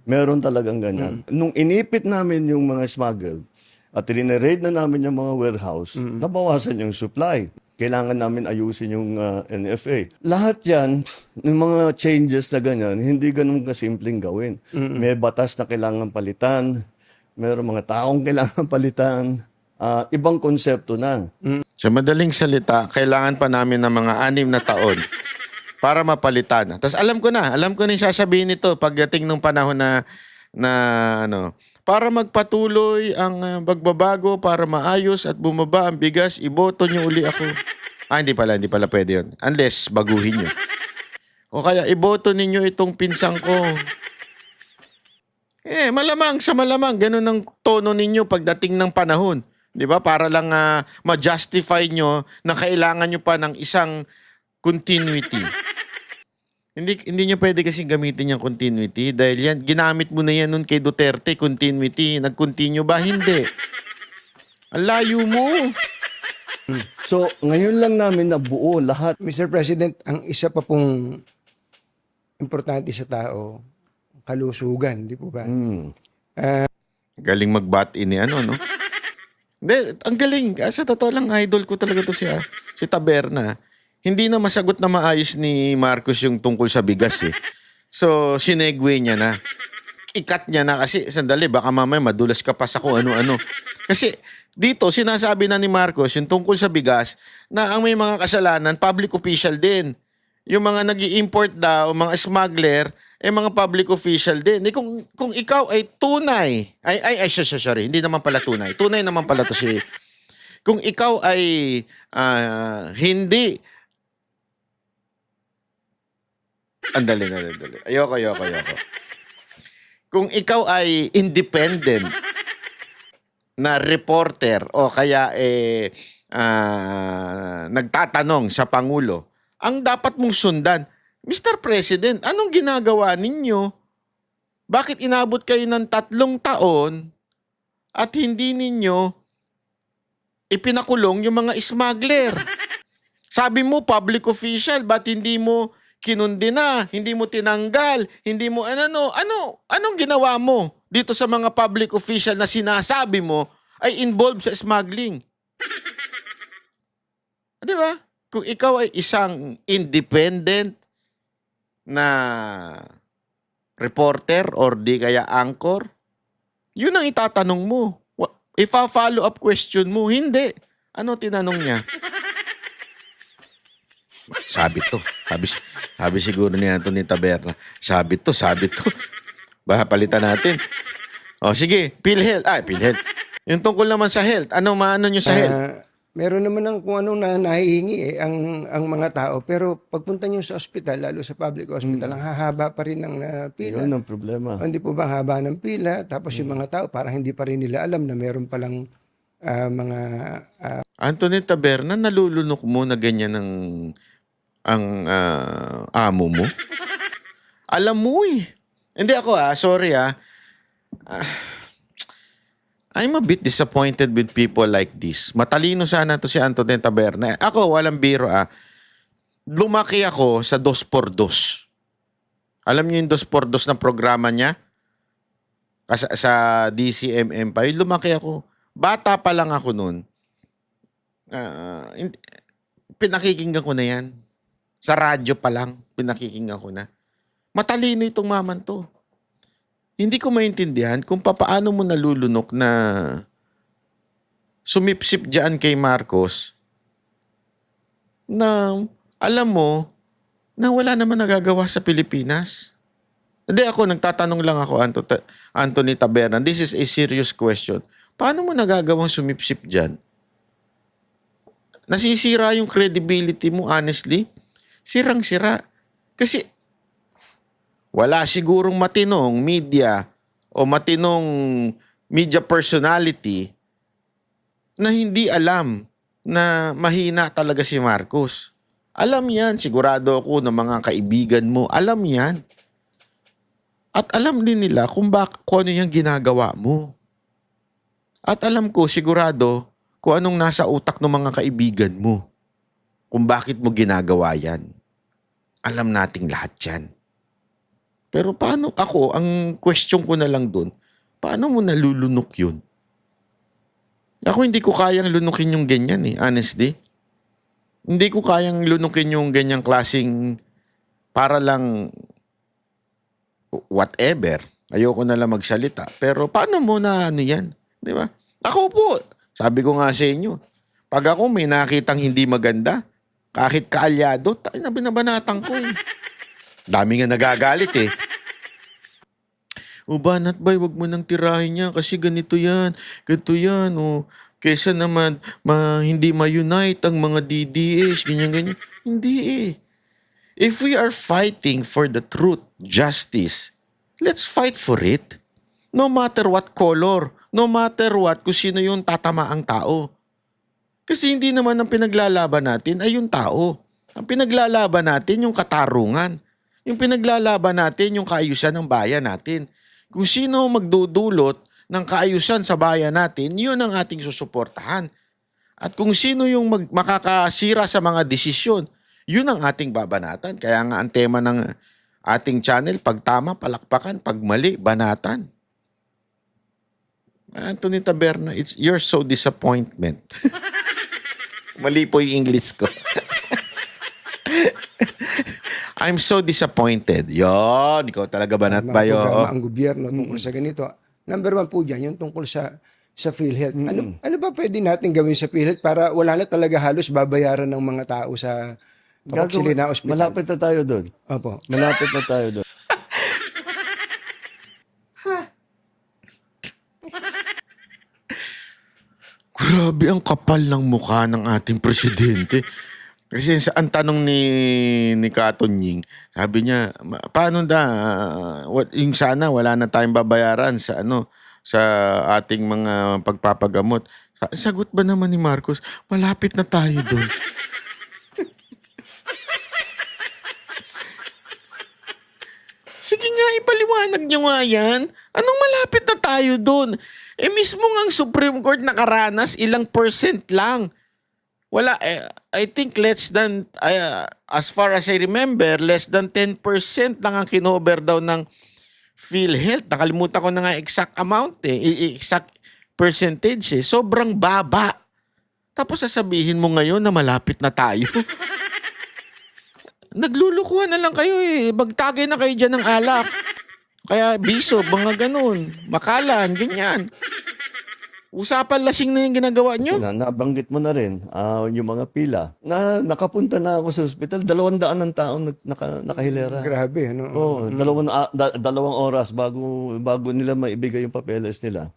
meron talagang ganyan. Nung inipit namin yung mga smuggle at rineraid na namin yung mga warehouse, nabawasan yung supply. Kailangan namin ayusin yung NFA. Lahat yan, yung mga changes na ganyan, hindi ganun kasimpleng gawin. May batas na kailangan palitan, meron mga taong kailangan palitan, ibang konsepto na. Sa madaling salita, kailangan pa namin ng mga 6 na taon para mapalitan. Tapos alam ko na yung sasabihin nito pagdating ng panahon na para magpatuloy ang pagbabago, para maayos at bumaba ang bigas, iboto niyo uli ako. Hindi pala pwede yun. Unless baguhin niyo. O kaya iboto ninyo itong pinsang ko. Malamang, ganun ang tono ninyo pagdating ng panahon. Di ba? Para lang ma-justify nyo na kailangan nyo pa ng isang continuity. Hindi nyo pwede kasi gamitin yung continuity dahil yan, ginamit mo na yan nun kay Duterte, continuity. Nag-continue ba? Hindi. Ang layo mo. So, ngayon lang namin nabuo lahat. Mr. President, ang isa pa pong importante sa tao, kalusugan, di po ba? Galing mag-bat ini no? Hindi, ang galing. Sa totoo lang, idol ko talaga to siya. Si Taberna. Hindi na masagot na maayos ni Marcos yung tungkol sa bigas eh. So, sinegue niya na. Ikat niya na kasi, sandali, baka mamaya madulas ka pa sa kung ano-ano. Kasi dito, sinasabi na ni Marcos yung tungkol sa bigas na ang may mga kasalanan, public official din. Yung mga nag-i-import daw, mga smuggler, mga public official din. Kung ikaw ay tunay, sorry, hindi naman pala tunay. Tunay naman pala to si... Kung ikaw ay hindi... Andali. Ayoko. Kung ikaw ay independent na reporter o kaya nagtatanong sa Pangulo, ang dapat mong sundan, Mr. President, anong ginagawa ninyo? Bakit inabot kayo ng 3 taon at hindi ninyo ipinakulong yung mga smuggler? Sabi mo, public official, ba't hindi mo kinundina, hindi mo tinanggal, hindi mo anong ginawa mo dito sa mga public official na sinasabi mo ay involved sa smuggling? Di ba? Kung ikaw ay isang independent na reporter or di kaya anchor, yun ang itatanong mo. Ipa-follow up question mo. Hindi. Ano tinanong niya? Sabi siguro ni Anthony Taberna. Sabi to. Baka palitan natin. O sige, PhilHealth. PhilHealth. Yung tungkol naman sa health. Ano maano nyo sa health? meron naman ng kung anong nahihingi ang mga tao. Pero pagpunta nyo sa ospital, lalo sa public hospital, ang hahaba pa rin ng pila. Yun ang problema. Hindi po ba ang haba ng pila? Tapos yung mga tao, parang hindi pa rin nila alam na meron palang mga Anthony Taberna, nalulunok mo na ganyan ang amo mo? Alam mo eh. Hindi ako sorry I'm a bit disappointed with people like this. Matalino sana to si Anthony Taberna. Ako, walang biro Lumaki ako sa 2x2. Alam niyo yung 2x2 na programa niya? Sa DCMM pa. Yung lumaki ako. Bata pa lang ako noon. Pinakikinggan ko na yan. Sa radyo pa lang, pinakikinggan ko na. Matalino itong maman to. Hindi ko maintindihan kung paano mo nalulunok na sumipsip dyan kay Marcos na alam mo na wala naman nagagawa sa Pilipinas. Hindi ako, nagtatanong lang ako, Anthony Taberna. This is a serious question. Paano mo nagagawang sumipsip dyan? Nasisira yung credibility mo, honestly. Sirang-sira. Kasi wala sigurong matinong media o matinong media personality na hindi alam na mahina talaga si Marcos. Alam yan, sigurado ako ng mga kaibigan mo. Alam yan. At alam din nila kung ano yung ginagawa mo. At alam ko, sigurado, kung anong nasa utak ng mga kaibigan mo. Kung bakit mo ginagawa yan. Alam nating lahat yan. Pero paano ako, ang question ko na lang dun, paano mo nalulunok yun? Ako hindi ko kayang lunukin yung ganyan honestly. Hindi ko kayang lunukin yung ganyang klaseng para lang whatever. Ayoko na lang magsalita. Pero paano mo na yan? Di ba? Ako po, sabi ko nga sa inyo, pag ako may nakitang hindi maganda, kahit kaalyado, binabanatan ko Dami nga nagagalit O banat bay, wag mo nang tirahin niya kasi ganito yan, Kesa naman hindi ma-unite ang mga DDS, ganyan. Hindi If we are fighting for the truth, justice, let's fight for it. No matter what color, no matter what, kung sino yung tatamaang tao. Kasi hindi naman ang pinaglalaban natin ay yung tao. Ang pinaglalaban natin yung katarungan. Yung pinaglalaban natin yung kaayusan ng bayan natin. Kung sino magdudulot ng kaayusan sa bayan natin, yun ang ating susuportahan. At kung sino yung makakasira sa mga desisyon, yun ang ating babanatan. Kaya nga ang tema ng ating channel, pag tama, palakpakan, pag mali, banatan. Anthony Taberna, you're so disappointment. Mali po yung English ko. I'm so disappointed. Yon, ikaw talaga banat ba yun? programa ang gobyerno tungkol sa ganito. Number 1 po dyan, yung tungkol sa PhilHealth. Ano ba pwede natin gawin sa PhilHealth para wala na talaga halos babayaran ng mga tao sa Pangasinan Hospital? Malapit na tayo doon. Opo. Malapit na tayo doon. Grabe ang kapal ng mukha ng ating presidente. Kasi ang tanong ni Katon Ying, sabi niya, paano yung sana wala na tayong babayaran sa sa ating mga pagpapagamot. Sagot ba naman ni Marcos, malapit na tayo doon. Sige nga, ipaliwanag niyo nga yan. Anong malapit na tayo doon? Mismo nga ang Supreme Court nakaranas, ilang % lang. Wala, I think less than, as far as I remember, less than 10% lang ang kinover daw ng PhilHealth. Nakalimutan ko na nga exact amount exact percentage Sobrang baba. Tapos sasabihin mo ngayon na malapit na tayo. Naglulukuhan na lang kayo Magtagay na kayo dyan ng alak. Kaya biso, mga ganun. Makalan, ganyan. Usapan lasing na yung ginagawa nyo. Nabanggit mo na rin, yung mga pila. Nakapunta na ako sa ospital, 200 ng taong nakahilera. Grabe, ano? Oo, dalawang oras bago nila maibigay yung papeles nila.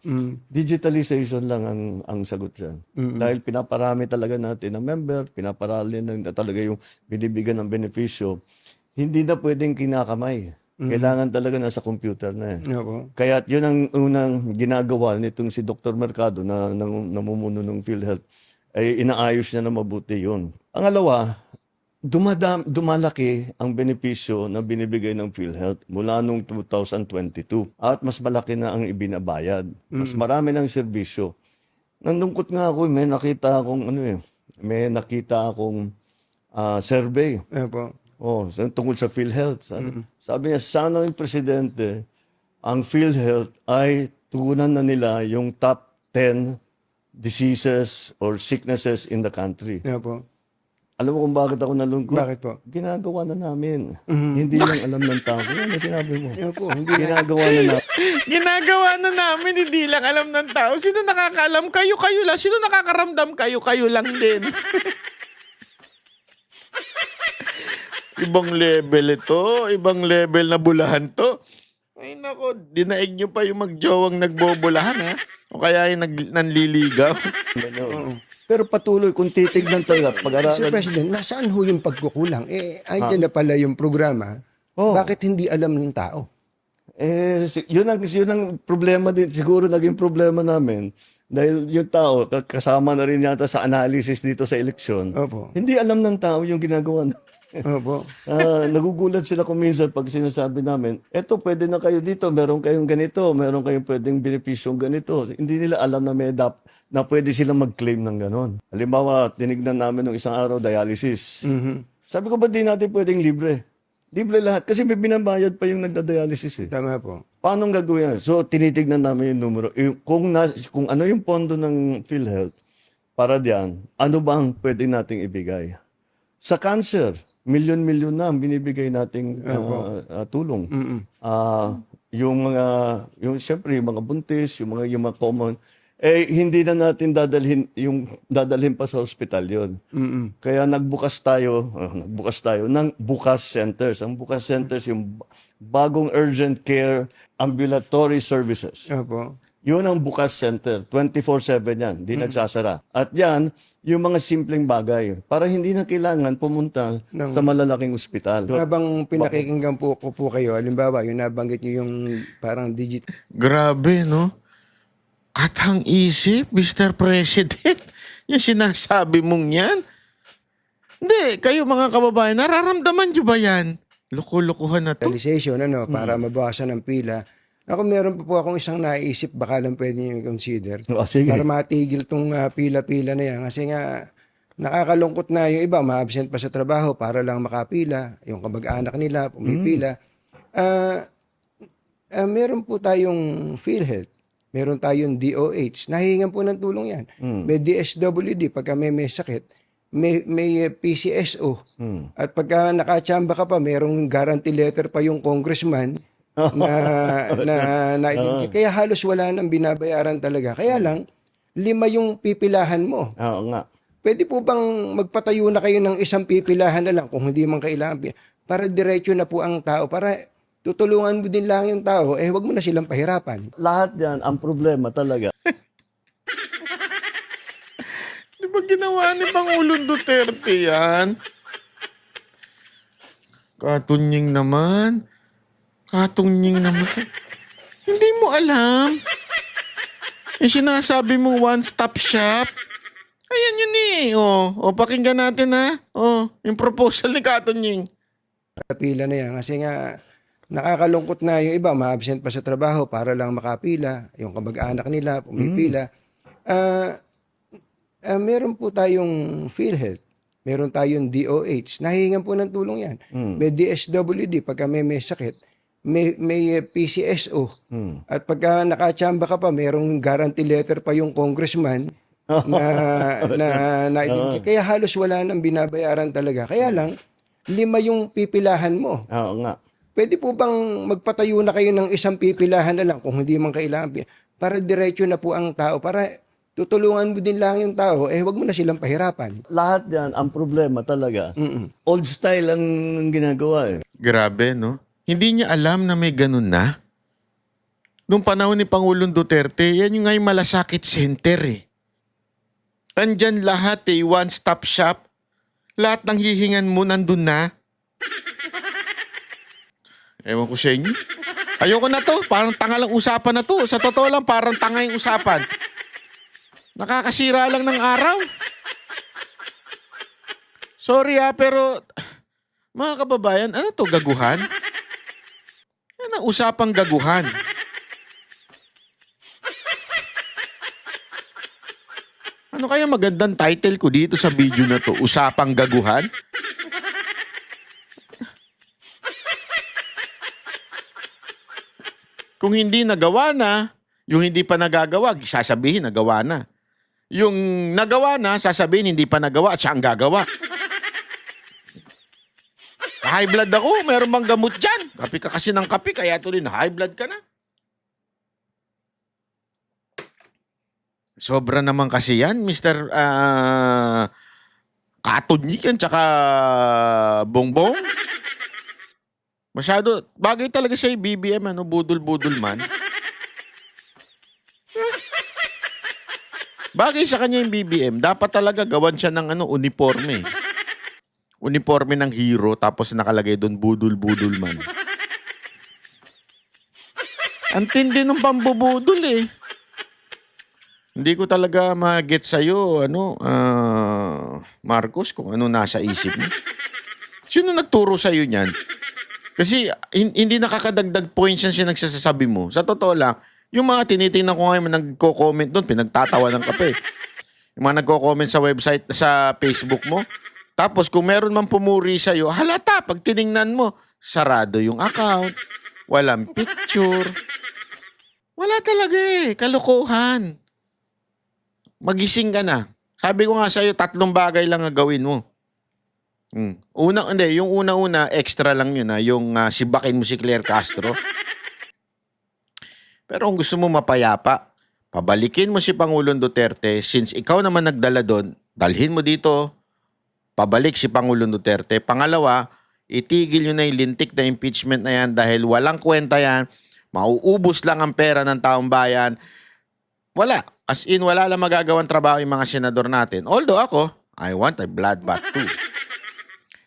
Digitalization lang ang sagot dyan. Dahil pinaparami talaga natin ng member, pinaparami na talaga yung binibigyan ng benepisyo. Hindi na pwedeng kinakamay. Kailangan talaga nasa computer na. Opo. Kaya yun ang unang ginagawa nitong si Dr. Mercado na namumuno ng PhilHealth, ay inaayos niya na mabuti yun. Pangalawa, dumalaki ang benepisyo na binibigay ng PhilHealth mula noong 2022 at mas malaki na ang ibinabayad. Mas marami ng serbisyo. Nandungkot nga ako, may nakita akong survey. Opo. Tungkol sa PhilHealth. Sabi niya, sana yung presidente, ang PhilHealth ay tugunan na nila yung top 10 diseases or sicknesses in the country. Opo. Alam mo kung bakit ako nalungkot? Bakit po? Ginagawa na namin. Hindi lang alam ng tao. Yan ang sinabi mo. Opo, hindi na. Ginagawa na namin. Ginagawa na namin, hindi lang alam ng tao. Sino nakakaalam? Kayo lang. Sino nakakaramdam? Kayo lang din. Ibang level ito. Ibang level na bulahan to. Ay nako, dinaig nyo pa yung magjowang nagbobulahan ha. O kaya yung nanliligaw. Pero patuloy, kung titignan talaga, Sir pag-aralan. President, nasaan ho yung pagkukulang? Andyan na pala yung programa. Oh. Bakit hindi alam ng tao? Yun ang problema din. Siguro naging problema namin. Dahil yung tao, kasama na rin yata sa analysis dito sa eleksyon. Opo. Hindi alam ng tao yung ginagawa na. Opo. Nagugulat sila kung minsan pag sinasabi namin, eto pwede na kayo dito, meron kayong ganito, meron kayong pwedeng benepisyong ganito. Hindi nila alam na na pwede silang mag-claim ng ganon. Halimbawa, tinignan namin ng isang araw, dialysis. Sabi ko, ba't di natin pwedeng libre? Libre lahat. Kasi may binabayad pa yung nagda-dialysis eh. Tama po. Paano gagawin yan? So, tinitignan namin yung numero. Kung ano yung pondo ng PhilHealth para diyan, ano ba ang pwede nating ibigay? Sa cancer, milyon-milyon na ang binibigay nating tulong. Siyempre, yung mga buntis, yung mga common, hindi na natin dadalhin pa sa ospital yon. Kaya nagbukas tayo ng Bukas Centers. Ang Bukas Centers, yung bagong urgent care ambulatory services. Opo. Yun ang Bukas Center. 24/7 yan. Di nagsasara. At yan, yung mga simpleng bagay. Para hindi na kailangan pumunta sa malalaking ospital. Habang pinakikinggan ko po kayo, halimbawa, yung nabanggit niyo yung parang digital Grabe, no? Katang isip, Mr. President. Yung sinasabi mong yan. Hindi, kayo mga kababayan, nararamdaman nyo ba yan? Loko-lokohan na to. digitalization, para mabawasan ang pila. Ako meron pa po akong isang naisip, baka lang pwede nyo i-consider. Sige. Para matigil tong pila-pila na yan. Kasi nga, nakakalungkot na yung iba, ma-absent pa sa trabaho para lang makapila. Yung kamag-anak nila, pumipila. Meron po tayong PhilHealth. Meron tayong DOH. Nahihingan po ng tulong yan. May DSWD, pagka may sakit. May PCSO. At pagka nakachamba ka pa, merong guarantee letter pa yung congressman kaya halos wala nang binabayaran talaga. Kaya lang, 5 yung pipilahan mo. Oo nga. Pwede po bang magpatayo na kayo ng isang pipilahan na lang kung hindi man kailangan? Para diretso na po ang tao. Para tutulungan mo din lang yung tao, wag mo na silang pahirapan. Lahat yan, ang problema talaga. Di ba ginawa ni Pangulong Duterte yan? Katunying naman. Hindi mo alam. Yung sinasabi mo one-stop shop. Ayan yun eh. Pakinggan natin ha. Yung proposal ni Katunying. Pila na yan. Kasi nga, nakakalungkot na yung iba, ma-absent pa sa trabaho para lang makapila. Yung kamag-anak nila, pumipila. Meron po tayong PhilHealth. Meron tayong DOH. Nahihingan po ng tulong yan. May DSWD, pagka may sakit. May PCSO. At pagka nakachamba ka pa, merong guarantee letter pa yung congressman kaya halos wala nang binabayaran talaga. Kaya lang, 5 yung pipilahan mo. Oo nga. Pwede po bang magpatayo na kayo ng isang pipilahan na lang kung hindi man kailangan? Para diretso na po ang tao. Para tutulungan mo din lang yung tao, wag mo na silang pahirapan. Lahat yan, ang problema talaga. Mm-mm. Old style ang ginagawa eh. Grabe, no? Hindi niya alam na may ganun na. Nung panahon ni Pangulong Duterte, yan yung nga yung malasakit center eh. Andyan lahat eh, one-stop shop. Lahat ng hihingan mo nandun na. Ewan ko sa inyo. Ayoko na to. Parang tanga lang usapan na to. Sa totoo lang, parang tanga yung usapan. Nakakasira lang ng araw. Sorry pero mga kababayan, ano to, gaguhan? Ano ang usapang gaguhan? Ano kaya magandang title ko dito sa video na to? Usapang gaguhan? Kung hindi nagawa na, yung hindi pa nagagawa, sasabihin nagawa na. Yung nagawa na, sasabihin hindi pa nagawa at siya ang gagawa. High blood ako, meron bang gamot dyan? Kapi ka kasi ng kapi, kaya tuloy na high blood ka na. Sobra naman kasi yan, Mr. Katodnik yan, tsaka Bongbong. Masyado, bagay talaga siya yung BBM, budol-budol man. Bagay sa kanya yung BBM, dapat talaga gawan siya ng uniforme. Uniforme ng hero, tapos nakalagay doon budol-budol man. Ang tindi ng pambubudol eh. Hindi ko talaga ma-get sa'yo, Marcos, kung ano nasa isip mo. Sino nagturo sa'yo niyan? Kasi hindi nakakadagdag points yan siya nagsasabi mo. Sa totoo lang, yung mga tinitingnan ko ngayon nagko-comment doon, pinagtatawa ng kape. Yung mga nagko-comment sa website, sa Facebook mo. Tapos kung meron man pumuri sa'yo, halata, pag tiningnan mo, sarado yung account, walang picture. Wala talaga kalokohan. Magising ka na. Sabi ko nga sa'yo, 3 bagay lang ang gawin mo. Yung una-una, extra lang yun yung sibakin mo si Claire Castro. Pero kung gusto mo mapayapa, pabalikin mo si Pangulong Duterte, since ikaw naman nagdala doon, dalhin mo dito, pabalik si Pangulong Duterte. Pangalawa, itigil nyo na yung lintik na impeachment na yan dahil walang kwenta yan, mauubos lang ang pera ng taong bayan. Wala. As in, wala lang magagawang trabaho yung mga senador natin. Although ako, I want a bloodbath too.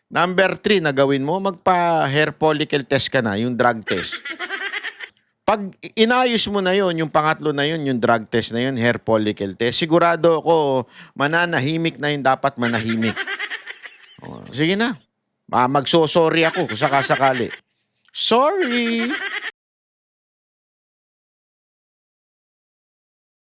Number 3 na gawin mo, magpa-hair follicle test ka na, yung drug test. Pag inayos mo na yon, yung pangatlo na yun, yung drug test na yun, hair follicle test, sigurado ako, mananahimik na yung dapat manahimik. Sige na. Magsosorry ako kung sakasakali. Sorry!